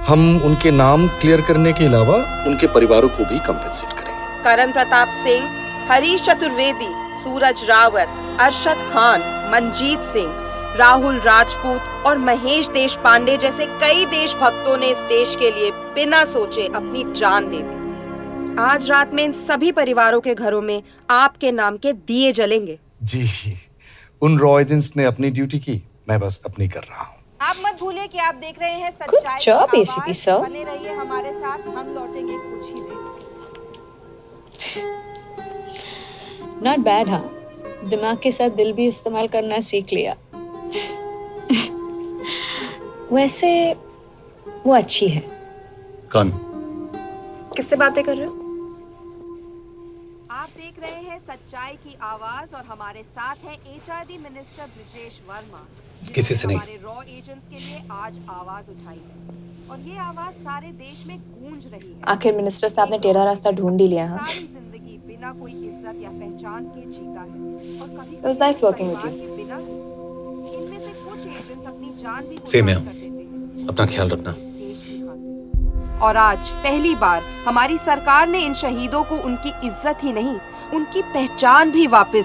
H: हम उनके नाम क्लियर करने के अलावा उनके परिवारों को भी कंपेंसेट करेंगे।
M: करण प्रताप सिंह, हरीश चतुर्वेदी, सूरज रावत, अरशद खान, मनजीत सिंह, राहुल राजपूत और महेश देशपांडे जैसे कई देशभक्तों ने इस देश के लिए बिना सोचे अपनी जान दे दी। आज रात में इन सभी परिवारों के घरों में आपके नाम के दिए जलेंगे।
H: जी, उन रॉ एजेंट्स ने अपनी ड्यूटी की, मैं बस अपनी कर रहा हूँ।
L: आप मत भूलिए कि आप देख रहे हैं सच्चाई की
N: job,
L: आवाज।
N: ACP sir.
L: बने रहिए हमारे साथ, हम लौटेंगे कुछ ही देर। नॉट बैड, हाँ। दिमाग के साथ दिल भी इस्तेमाल करना सीख लिया। वैसे वो अच्छी है।
G: कौन?
N: किससे बातें कर रहे हो?
M: आप देख रहे हैं सच्चाई की आवाज और हमारे साथ है एचआरडी मिनिस्टर ब्रिजेश वर्मा।
G: किसी से नहीं।
M: हमारे रॉ एजेंट्स के लिए आज आवाज उठाई है और ये आवाज सारे देश में गूंज रही है।
N: आखिर मिनिस्टर साहब ने टेढ़ा रास्ता ढूंढ ही लिया। हाँ,
M: सारी जिंदगी बिना कोई इज्जत या पहचान के जीता है और कभी
N: It was nice working with you.
M: बिना इनमें से कुछ एजेंट्स अपनी जान भी
G: सेम है।
M: कुर्बान कर देते हैं
G: अपना ख्याल रखना।
M: देश की खातिर। और आज पहली बार हमारी सरकार ने इन शहीदों को उनकी इज्जत ही नहीं, उनकी पहचान भी वापस